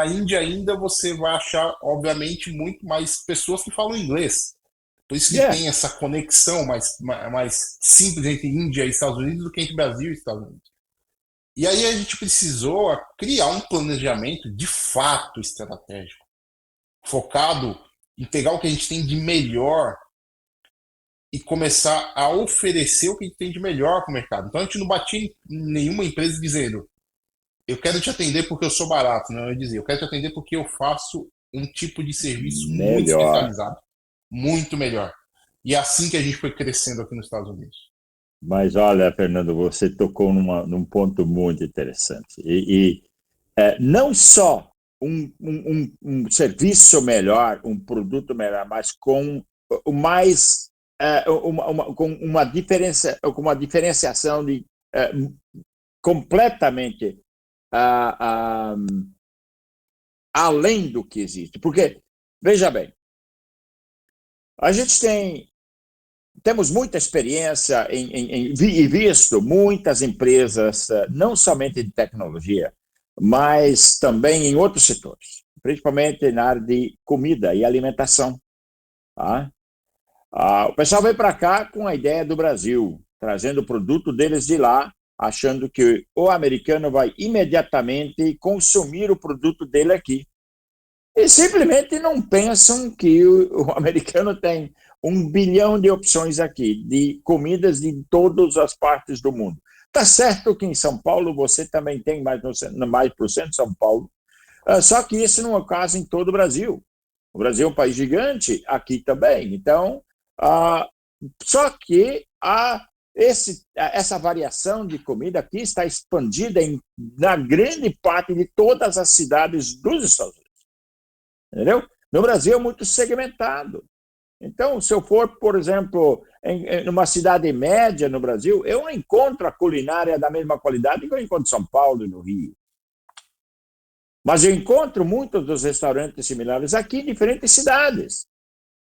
B: Índia ainda você vai achar, obviamente, muito mais pessoas que falam inglês. Por isso que tem essa conexão mais simples entre Índia e Estados Unidos do que entre Brasil e Estados Unidos. E aí a gente precisou criar um planejamento de fato estratégico, focado em pegar o que a gente tem de melhor e começar a oferecer o que a gente tem de melhor para o mercado. Então a gente não batia em nenhuma empresa dizendo eu quero te atender porque eu sou barato. Não, eu dizia, eu quero te atender porque eu faço um tipo de serviço muito especializado, muito melhor. E é assim que a gente foi crescendo aqui nos Estados Unidos.
A: Mas olha, Fernando, você tocou num ponto muito interessante. Não só um serviço melhor, um produto melhor, mas com uma diferenciação completamente além do que existe. Porque, veja bem, a gente temos muita experiência e visto muitas empresas, não somente de tecnologia, mas também em outros setores, principalmente na área de comida e alimentação. Tá? O pessoal veio para cá com a ideia do Brasil, trazendo o produto deles de lá, achando que o americano vai imediatamente consumir o produto dele aqui. E simplesmente não pensam que o americano tem 1 bilhão de opções aqui, de comidas de todas as partes do mundo. Tá certo que em São Paulo você também tem mais para o centro de São Paulo, só que isso não é o caso em todo o Brasil. O Brasil é um país gigante, aqui também. Então, só que essa variação de comida aqui está expandida na grande parte de todas as cidades dos Estados Unidos. Entendeu? No Brasil é muito segmentado. Então, se eu for, por exemplo, em uma cidade média no Brasil, eu não encontro a culinária da mesma qualidade que eu encontro em São Paulo e no Rio. Mas eu encontro muitos dos restaurantes similares aqui em diferentes cidades.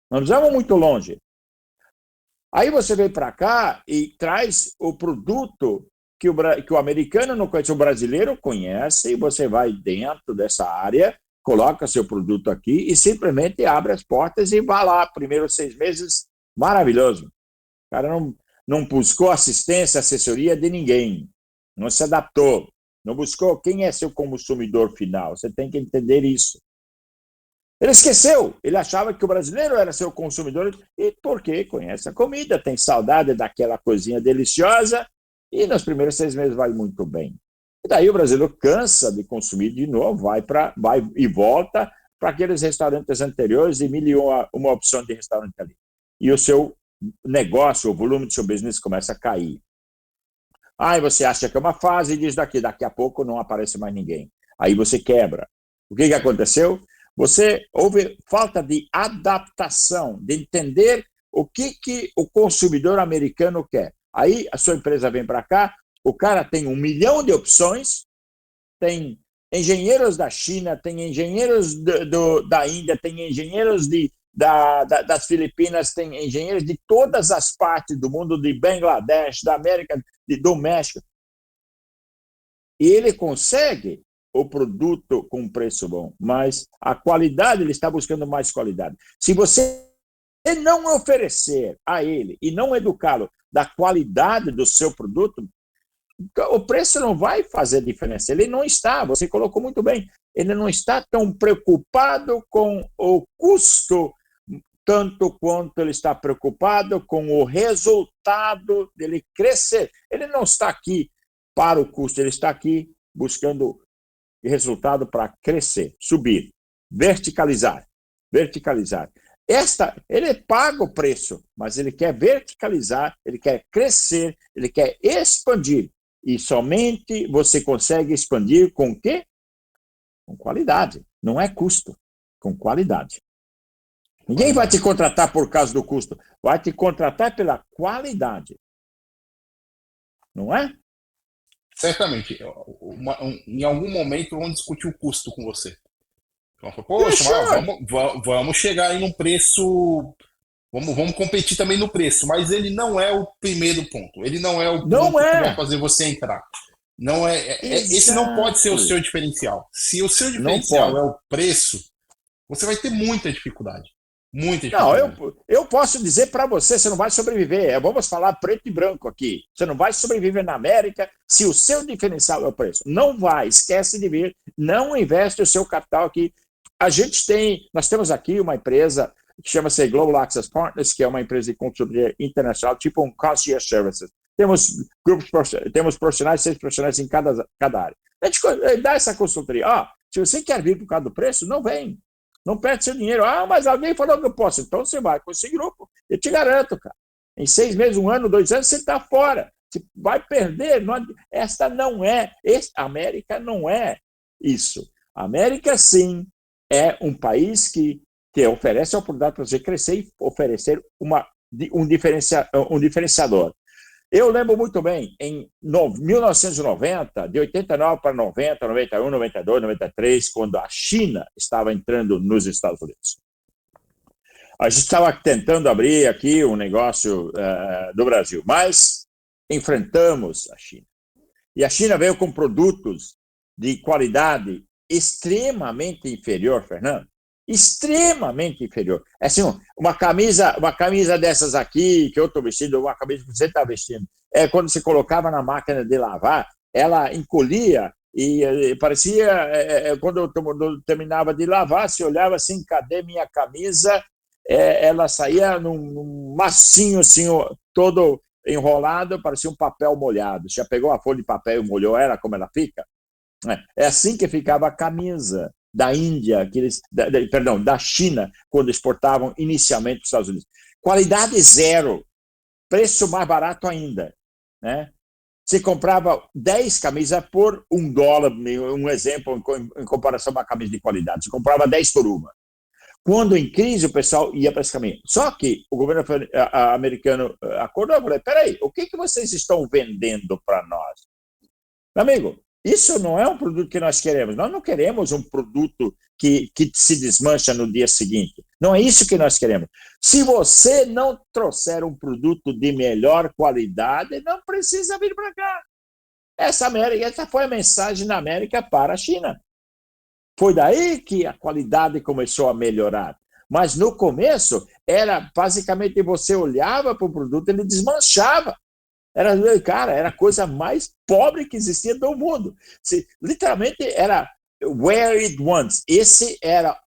A: Não vamos muito longe. Aí você vem para cá e traz o produto que o americano não conhece, o brasileiro conhece, e você vai dentro dessa área, coloca seu produto aqui e simplesmente abre as portas e vai lá. Primeiros 6 meses, maravilhoso. O cara não buscou assistência, assessoria de ninguém. Não se adaptou. Não buscou quem é seu consumidor final. Você tem que entender isso. Ele esqueceu. Ele achava que o brasileiro era seu consumidor e porque conhece a comida, tem saudade daquela coisinha deliciosa e nos primeiros 6 meses vai muito bem. E daí o brasileiro cansa de consumir de novo, vai e volta para aqueles restaurantes anteriores e mil e uma opção de restaurante ali. E o seu negócio, o volume do seu business começa a cair. Aí você acha que é uma fase e diz daqui a pouco não aparece mais ninguém. Aí você quebra. O que aconteceu? Houve falta de adaptação, de entender o que o consumidor americano quer. Aí a sua empresa vem para cá, o cara tem 1 milhão de opções, tem engenheiros da China, tem engenheiros da Índia, tem engenheiros das Filipinas, tem engenheiros de todas as partes do mundo, de Bangladesh, da América, do México. E ele consegue o produto com preço bom, mas a qualidade, ele está buscando mais qualidade. Se você não oferecer a ele e não educá-lo da qualidade do seu produto, o preço não vai fazer diferença. Ele não está, você colocou muito bem, ele não está tão preocupado com o custo tanto quanto ele está preocupado com o resultado dele crescer. Ele não está aqui para o custo, ele está aqui buscando resultado para crescer, subir, verticalizar. Ele paga o preço, mas ele quer verticalizar, ele quer crescer, ele quer expandir. E somente você consegue expandir com o quê? Com qualidade. Não é custo, com qualidade. Ninguém vai te contratar por causa do custo, vai te contratar pela qualidade. Não é?
B: Certamente. Em algum momento vamos discutir o custo com você. Poxa, vamos chegar aí num preço. Vamos competir também no preço, mas ele não é o primeiro ponto. Ele não é o ponto que vai fazer você entrar. Não esse não pode ser o seu diferencial. Se o seu diferencial é o preço, você vai ter muita dificuldade. Muita dificuldade.
A: Não, eu posso dizer para você não vai sobreviver. Vamos falar preto e branco aqui. Você não vai sobreviver na América se o seu diferencial é o preço. Não vai, esquece de vir. Não investe o seu capital aqui. Nós temos aqui uma empresa que chama-se Global Access Partners, que é uma empresa de consultoria internacional, tipo um concierge services. Temos profissionais, 6 profissionais em cada área. A gente dá essa consultoria. Se você quer vir por causa do preço, não vem. Não perde seu dinheiro. Mas alguém falou que eu posso. Então você vai com esse grupo. Eu te garanto, cara. Em 6 meses, 1 ano, 2 anos, você está fora. Você vai perder. A América não é isso. A América, sim, é um país que oferece a oportunidade para você crescer e oferecer um diferenciador. Eu lembro muito bem, em 1990, de 89 para 90, 91, 92, 93, quando a China estava entrando nos Estados Unidos. A gente estava tentando abrir aqui um negócio do Brasil, mas enfrentamos a China. E a China veio com produtos de qualidade extremamente inferior, Fernando. Extremamente inferior. É assim, uma camisa dessas aqui, que eu estou vestindo, uma camisa que você está vestindo, quando você colocava na máquina de lavar, ela encolhia e parecia, quando eu terminava de lavar, se olhava assim, cadê minha camisa? Ela saía num massinho assim, todo enrolado, parecia um papel molhado. Já pegou a folha de papel e molhou ela, como ela fica? É assim que ficava a camisa da Índia, da China, quando exportavam inicialmente para os Estados Unidos. Qualidade zero, preço mais barato ainda. né? Você comprava 10 camisas por $1, um exemplo em comparação a uma camisa de qualidade. Você comprava 10 por uma. Quando em crise, o pessoal ia para esse caminho. Só que o governo americano acordou e falou, peraí, o que vocês estão vendendo para nós? Meu amigo, isso não é um produto que nós queremos. Nós não queremos um produto que se desmancha no dia seguinte. Não é isso que nós queremos. Se você não trouxer um produto de melhor qualidade, não precisa vir para cá. Essa foi a mensagem da América para a China. Foi daí que a qualidade começou a melhorar. Mas no começo, era basicamente você olhava para o produto e ele desmanchava. Era a coisa mais pobre que existia do mundo. Literalmente era wear it once. Esse era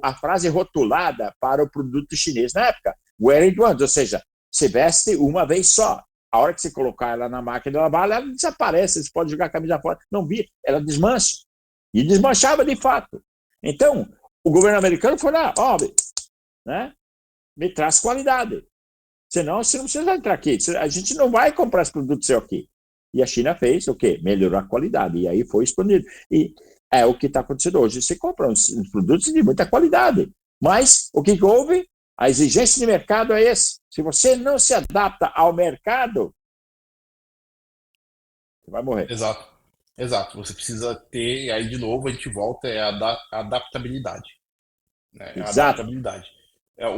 A: a frase rotulada para o produto chinês na época. Wear it once, ou seja, você veste uma vez só. A hora que você colocar ela na máquina de lavar, ela desaparece. Você pode jogar a camisa fora. Não vira, ela desmancha. E desmanchava de fato. Então, o governo americano foi lá, né? Me traz qualidade. Senão, você não precisa entrar aqui. A gente não vai comprar esse produto seu aqui. E a China fez o quê? Melhorou a qualidade. E aí foi expandido. E é o que está acontecendo hoje. Você compra uns produtos de muita qualidade. Mas o que houve? A exigência de mercado é essa. Se você não se adapta ao mercado, você vai morrer.
B: Exato. Você precisa ter, e aí de novo a gente volta, a adaptabilidade. Né? A adaptabilidade.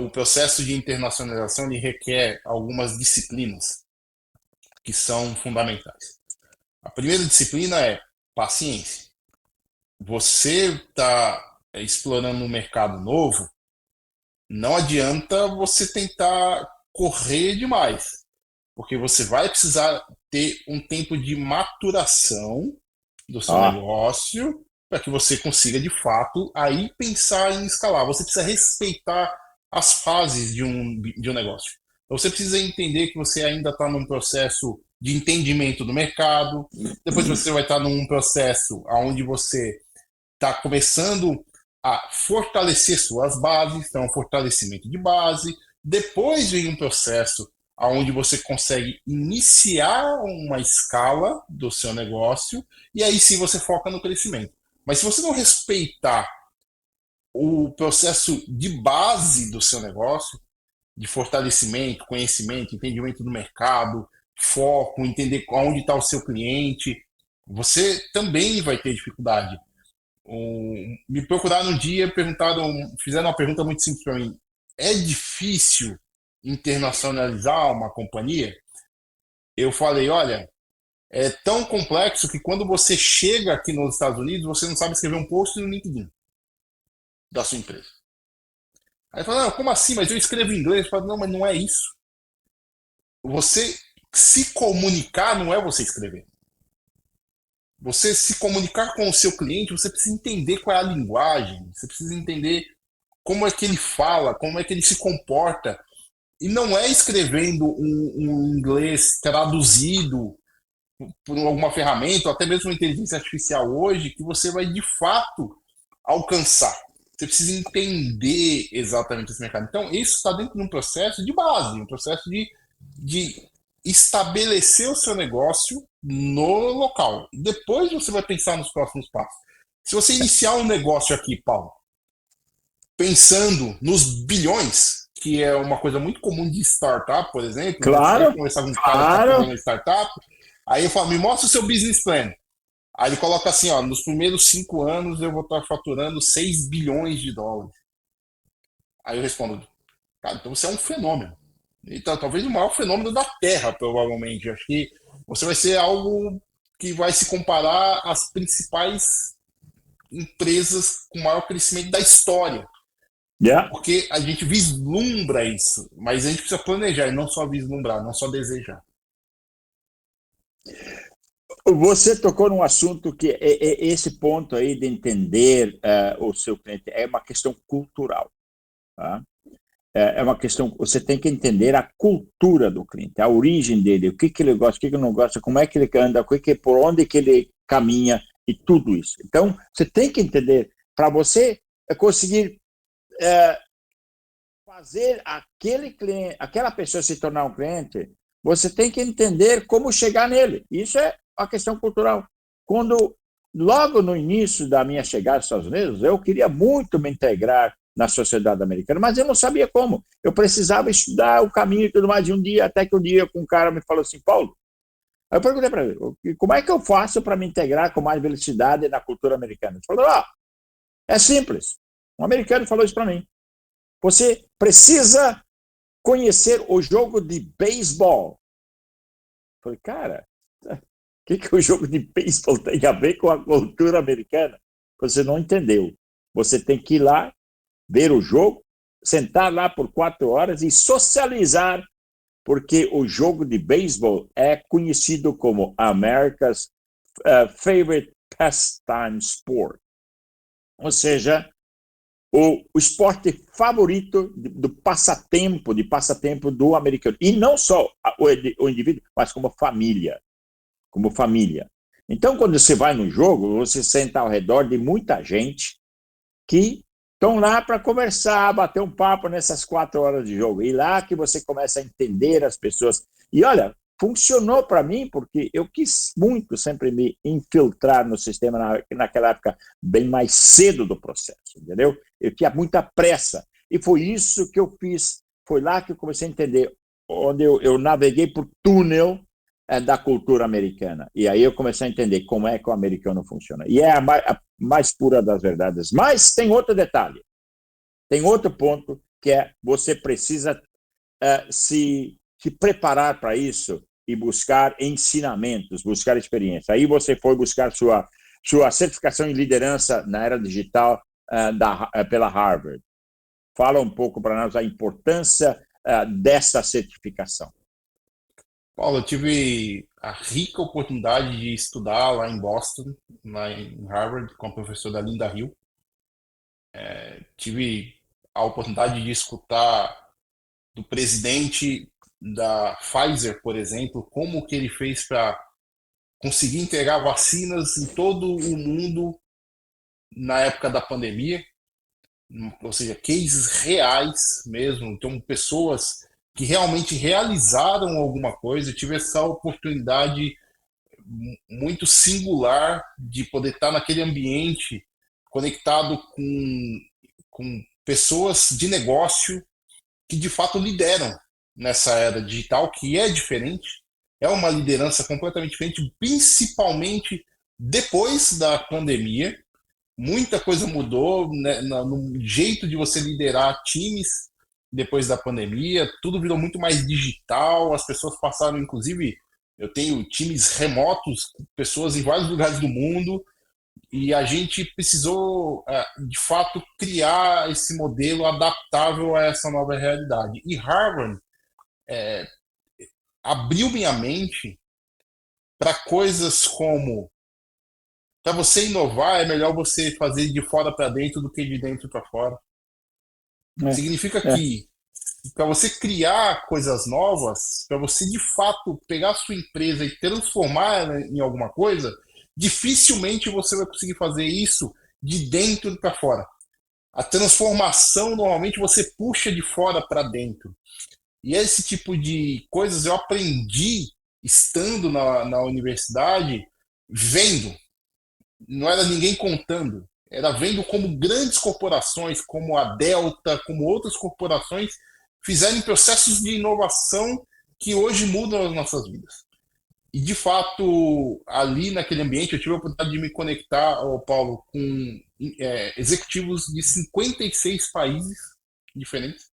B: O processo de internacionalização ele requer algumas disciplinas que são fundamentais. A primeira disciplina é paciência. Você está explorando um mercado novo, não adianta você tentar correr demais, porque você vai precisar ter um tempo de maturação do seu negócio para que você consiga, de fato, aí pensar em escalar. Você precisa respeitar as fases de um negócio. Então, você precisa entender que você ainda está num processo de entendimento do mercado, depois você vai estar num processo onde você está começando a fortalecer suas bases, então fortalecimento de base, depois vem um processo onde você consegue iniciar uma escala do seu negócio, e aí sim você foca no crescimento. Mas se você não respeitar o processo de base do seu negócio, de fortalecimento, conhecimento, entendimento do mercado, foco, entender onde está o seu cliente, você também vai ter dificuldade. Me procuraram um dia, fizeram uma pergunta muito simples para mim. É difícil internacionalizar uma companhia? Eu falei, olha, é tão complexo que quando você chega aqui nos Estados Unidos, você não sabe escrever um post no LinkedIn da sua empresa. Aí fala, não, como assim? Mas eu escrevo em inglês. Eu falo, não, mas não é isso. Você se comunicar não é você escrever. Você se comunicar com o seu cliente, você precisa entender qual é a linguagem, você precisa entender como é que ele fala, como é que ele se comporta. E não é escrevendo um inglês traduzido por alguma ferramenta, ou até mesmo uma inteligência artificial hoje, que você vai de fato alcançar. Você precisa entender exatamente esse mercado. Então, isso está dentro de um processo de base, um processo de estabelecer o seu negócio no local. Depois você vai pensar nos próximos passos. Se você iniciar um negócio aqui, Paulo, pensando nos bilhões, que é uma coisa muito comum de startup, por exemplo.
A: Claro,
B: você vai conversar com um cara que está fazendo startup, aí eu falo, me mostra o seu business plan. Aí ele coloca assim, nos primeiros 5 anos eu vou estar faturando 6 bilhões de dólares. Aí eu respondo, cara, então você é um fenômeno. Então, talvez o maior fenômeno da Terra, provavelmente. Acho que você vai ser algo que vai se comparar às principais empresas com maior crescimento da história.
A: Yeah.
B: Porque a gente vislumbra isso, mas a gente precisa planejar e não só vislumbrar, não só desejar.
A: Você tocou num assunto que esse ponto aí de entender o seu cliente é uma questão cultural. Tá? É uma questão, você tem que entender a cultura do cliente, a origem dele, o que ele gosta, o que ele não gosta, como é que ele anda, por onde que ele caminha e tudo isso. Então, você tem que entender, para você conseguir fazer aquele cliente, aquela pessoa se tornar um cliente, você tem que entender como chegar nele. Isso é a questão cultural. Quando, logo no início da minha chegada aos Estados Unidos, eu queria muito me integrar na sociedade americana, mas eu não sabia como. Eu precisava estudar o caminho e tudo mais de um dia, até que um dia um cara me falou assim, Paulo, aí eu perguntei para ele, como é que eu faço para me integrar com mais velocidade na cultura americana? Ele falou, é simples. Um americano falou isso para mim. Você precisa conhecer o jogo de beisebol. Eu falei, cara, o que o jogo de beisebol tem a ver com a cultura americana? Você não entendeu. Você tem que ir lá, ver o jogo, sentar lá por 4 horas e socializar, porque o jogo de beisebol é conhecido como America's favorite pastime sport. Ou seja, o esporte favorito do passatempo do americano. E não só o indivíduo, mas como família. Como família. Então, quando você vai no jogo, você senta ao redor de muita gente que estão lá para conversar, bater um papo nessas 4 horas de jogo. E lá que você começa a entender as pessoas. E olha, funcionou para mim, porque eu quis muito sempre me infiltrar no sistema naquela época, bem mais cedo do processo, entendeu? Eu tinha muita pressa. E foi isso que eu fiz. Foi lá que eu comecei a entender, onde eu naveguei por túnel da cultura americana. E aí eu comecei a entender como é que o americano funciona. E é a mais pura das verdades. Mas tem outro detalhe. Tem outro ponto, que é você precisa se preparar para isso e buscar ensinamentos, buscar experiência. Aí você foi buscar sua certificação em liderança na era digital pela Harvard. Fala um pouco para nós a importância dessa certificação.
B: Paulo, eu tive a rica oportunidade de estudar lá em Boston, lá em Harvard, com a professora Linda Hill. Tive a oportunidade de escutar do presidente da Pfizer, por exemplo, como que ele fez para conseguir entregar vacinas em todo o mundo na época da pandemia, ou seja, cases reais mesmo, então pessoas que realmente realizaram alguma coisa. Eu tive essa oportunidade muito singular de poder estar naquele ambiente conectado com pessoas de negócio que de fato lideram nessa era digital, que é diferente, é uma liderança completamente diferente, principalmente depois da pandemia. Muita coisa mudou, né, no jeito de você liderar times depois da pandemia, tudo virou muito mais digital, as pessoas passaram, inclusive, eu tenho times remotos, pessoas em vários lugares do mundo, e a gente precisou, de fato, criar esse modelo adaptável a essa nova realidade. E Harvard abriu minha mente para coisas como, para você inovar, é melhor você fazer de fora para dentro do que de dentro para fora. Significa que, para você criar coisas novas, para você de fato pegar a sua empresa e transformar em alguma coisa, dificilmente você vai conseguir fazer isso de dentro para fora. A transformação, normalmente, você puxa de fora para dentro. E esse tipo de coisas eu aprendi estando na universidade, vendo. Não era ninguém contando. Era vendo como grandes corporações, como a Delta, como outras corporações, fizeram processos de inovação que hoje mudam as nossas vidas. E, de fato, ali naquele ambiente, eu tive a oportunidade de me conectar, Paulo, com executivos de 56 países diferentes.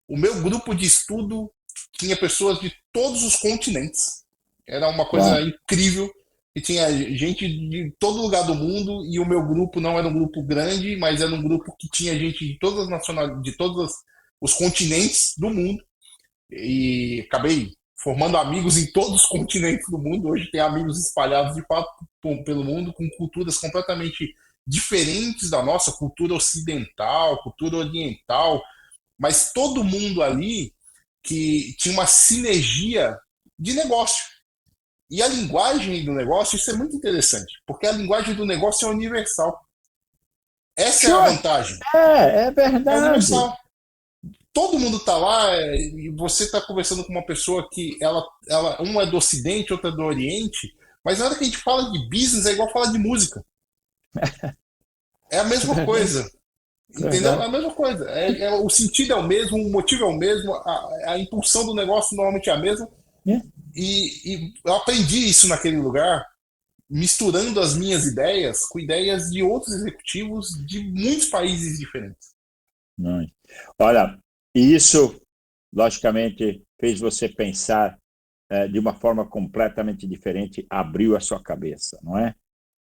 B: O meu grupo de estudo tinha pessoas de todos os continentes. Era uma coisa incrível. E tinha gente de todo lugar do mundo, e o meu grupo não era um grupo grande, mas era um grupo que tinha gente de todas as nacionalidades, de todos os continentes do mundo. E acabei formando amigos em todos os continentes do mundo. Hoje tem amigos espalhados de fato pelo mundo, com culturas completamente diferentes da nossa, cultura ocidental, cultura oriental, mas todo mundo ali que tinha uma sinergia de negócio. E a linguagem do negócio, isso é muito interessante, porque a linguagem do negócio é universal. Essa é a vantagem.
A: É verdade.
B: É universal. todo mundo está lá e você está conversando com uma pessoa que uma é do Ocidente, outra é do Oriente, mas na hora que a gente fala de business é igual falar de música. É a mesma coisa. Entendeu? É a mesma coisa. O sentido é o mesmo, o motivo é o mesmo, a impulsão do negócio normalmente é a mesma. E eu aprendi isso naquele lugar, misturando as minhas ideias com ideias de outros executivos de muitos países diferentes.
A: Olha, isso, logicamente, fez você pensar de uma forma completamente diferente, abriu a sua cabeça, não é?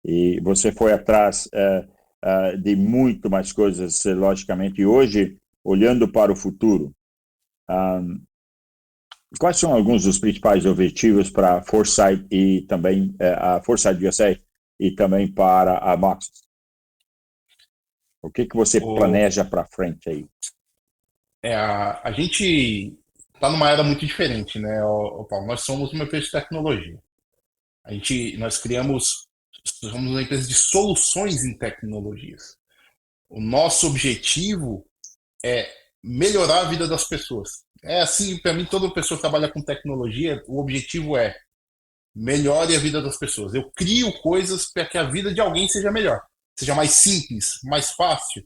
A: E você foi atrás de muito mais coisas, logicamente. E hoje, olhando para o futuro, quais são alguns dos principais objetivos para a Foresight e também a Foresight USA e também para a Mox? O que você planeja para frente aí?
B: A gente está numa era muito diferente, né, Paulo? Nós somos uma empresa de tecnologia. Nós somos uma empresa de soluções em tecnologias. O nosso objetivo é melhorar a vida das pessoas. É assim, para mim, toda pessoa que trabalha com tecnologia, o objetivo é melhore a vida das pessoas. Eu crio coisas para que a vida de alguém seja melhor, seja mais simples, mais fácil.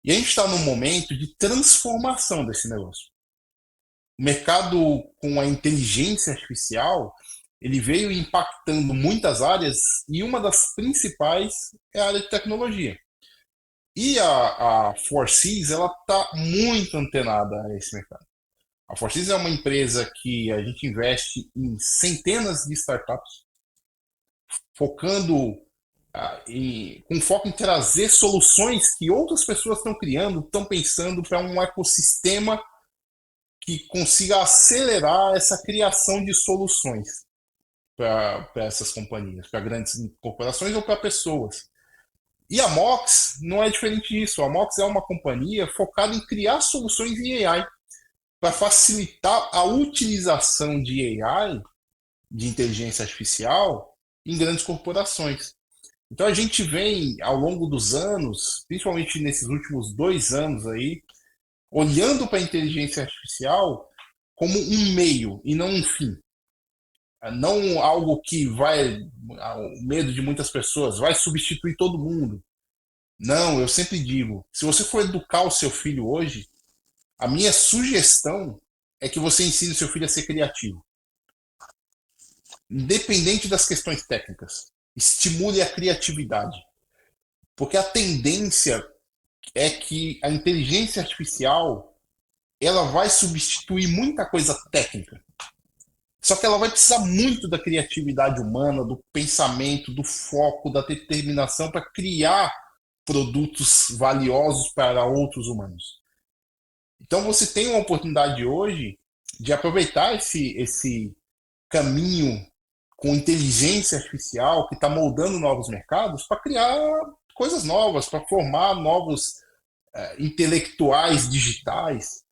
B: E a gente está num momento de transformação desse negócio. O mercado com a inteligência artificial, ele veio impactando muitas áreas e uma das principais é a área de tecnologia. E a Forsys, ela está muito antenada a esse mercado. A Forsys é uma empresa que a gente investe em centenas de startups, focando com foco em trazer soluções que outras pessoas estão criando, estão pensando para um ecossistema que consiga acelerar essa criação de soluções para essas companhias, para grandes corporações ou para pessoas. E a Mox não é diferente disso. A Mox é uma companhia focada em criar soluções em AI para facilitar a utilização de AI, de inteligência artificial, em grandes corporações. Então a gente vem, ao longo dos anos, principalmente nesses últimos 2 anos aí, olhando para a inteligência artificial como um meio e não um fim. Não algo que vai, o medo de muitas pessoas, vai substituir todo mundo. Não, eu sempre digo, se você for educar o seu filho hoje, a minha sugestão é que você ensine o seu filho a ser criativo. Independente das questões técnicas. Estimule a criatividade. Porque a tendência é que a inteligência artificial ela vai substituir muita coisa técnica. Só que ela vai precisar muito da criatividade humana, do pensamento, do foco, da determinação para criar produtos valiosos para outros humanos. Então você tem uma oportunidade hoje de aproveitar esse caminho com inteligência artificial que está moldando novos mercados para criar coisas novas, para formar novos intelectuais digitais.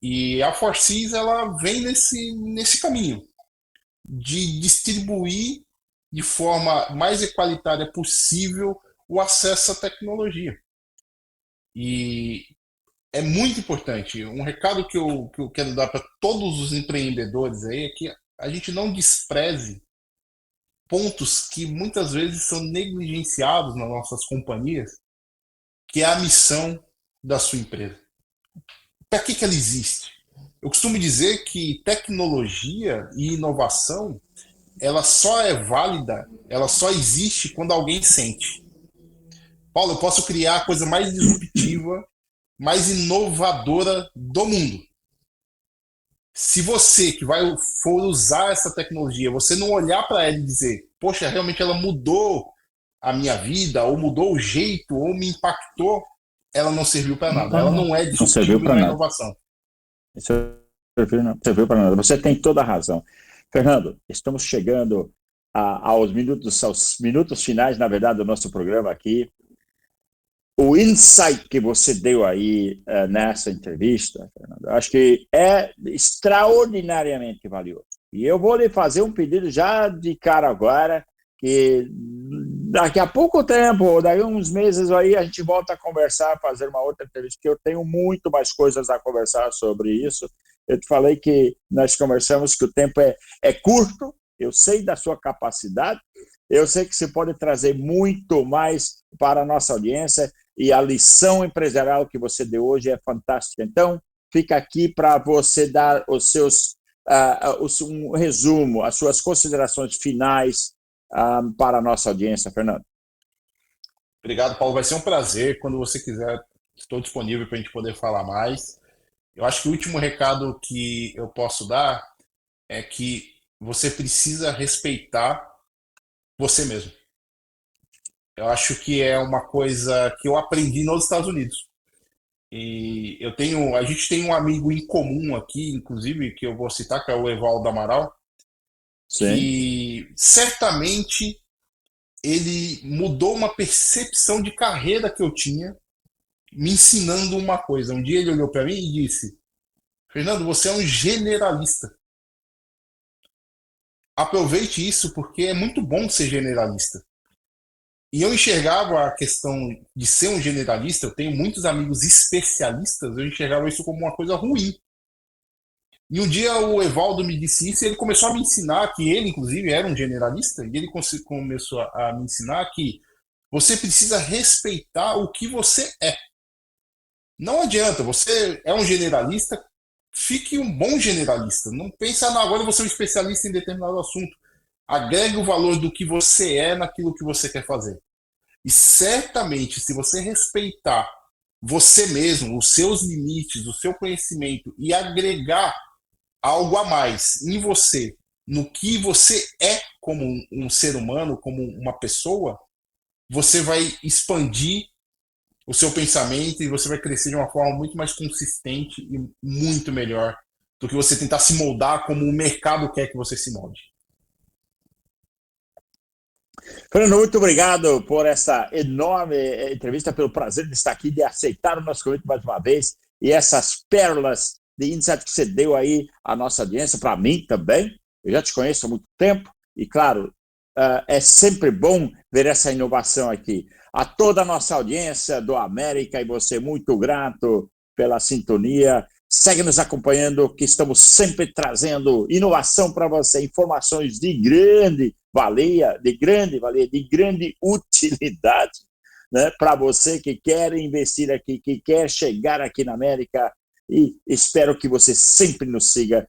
B: E a Forsys ela vem nesse caminho de distribuir de forma mais equalitária possível o acesso à tecnologia. E é muito importante. Um recado que eu quero dar para todos os empreendedores aí é que a gente não despreze pontos que muitas vezes são negligenciados nas nossas companhias, que é a missão da sua empresa. Para que ela existe? Eu costumo dizer que tecnologia e inovação, ela só é válida, ela só existe quando alguém sente. Paulo, eu posso criar a coisa mais disruptiva, mais inovadora do mundo. Se você que for usar essa tecnologia, você não olhar para ela e dizer, poxa, realmente ela mudou a minha vida, ou mudou o jeito, ou me impactou, ela não serviu para nada. Ela não é disruptiva e não é inovação.
A: Isso não serviu para nada. Você tem toda a razão. Fernando, estamos chegando aos minutos finais, na verdade, do nosso programa aqui. O insight que você deu aí nessa entrevista, Fernando, acho que é extraordinariamente valioso. E eu vou lhe fazer um pedido já de cara agora, que daqui a pouco tempo, daqui a uns meses aí, a gente volta a conversar, fazer uma outra entrevista, que eu tenho muito mais coisas a conversar sobre isso. Eu te falei que nós conversamos que o tempo é curto, eu sei da sua capacidade, eu sei que você pode trazer muito mais para a nossa audiência, e a lição empresarial que você deu hoje é fantástica. Então, fica aqui para você dar os seus, um resumo, as suas considerações finais para a nossa audiência, Fernando.
B: Obrigado, Paulo. Vai ser um prazer. Quando você quiser, estou disponível para a gente poder falar mais. Eu acho que o último recado que eu posso dar é que você precisa respeitar você mesmo. Eu acho que é uma coisa que eu aprendi nos Estados Unidos. E a gente tem um amigo em comum aqui, inclusive, que eu vou citar, que é o Evaldo Amaral,
A: Sim.
B: que certamente ele mudou uma percepção de carreira que eu tinha, me ensinando uma coisa. Um dia ele olhou para mim e disse: Fernando, você é um generalista. Aproveite isso, porque é muito bom ser generalista. E eu enxergava a questão de ser um generalista, eu tenho muitos amigos especialistas, eu enxergava isso como uma coisa ruim. E um dia o Evaldo me disse isso e ele começou a me ensinar, que ele inclusive era um generalista, e ele começou a me ensinar que você precisa respeitar o que você é. Não adianta, você é um generalista, fique um bom generalista. Não pensa, não, agora eu vou ser um especialista em determinado assunto. Agregue o valor do que você é naquilo que você quer fazer. E certamente, se você respeitar você mesmo, os seus limites, o seu conhecimento e agregar algo a mais em você, no que você é como um ser humano, como uma pessoa, você vai expandir o seu pensamento e você vai crescer de uma forma muito mais consistente e muito melhor do que você tentar se moldar como o mercado quer que você se molde.
A: Fernando, muito obrigado por essa enorme entrevista, pelo prazer de estar aqui, de aceitar o nosso convite mais uma vez, e essas pérolas de insight que você deu aí à nossa audiência, para mim também. Eu já te conheço há muito tempo, e claro, é sempre bom ver essa inovação aqui. A toda a nossa audiência do América, e você, muito grato pela sintonia. Segue nos acompanhando, que estamos sempre trazendo inovação para você, informações de grande valia, de grande utilidade, né, para você que quer investir aqui, que quer chegar aqui na América, e espero que você sempre nos siga.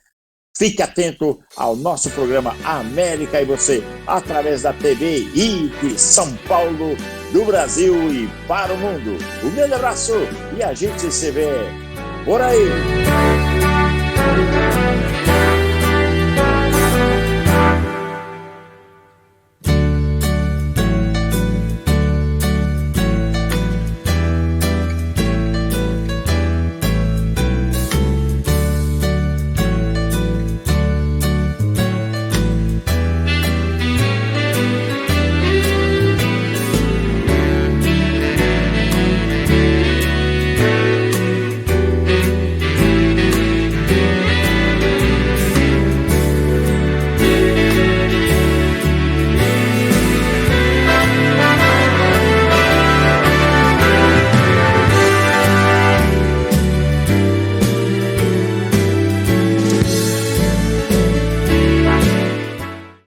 A: Fique atento ao nosso programa América e Você, através da TV e de São Paulo, do Brasil e para o mundo. Um grande abraço e a gente se vê por aí.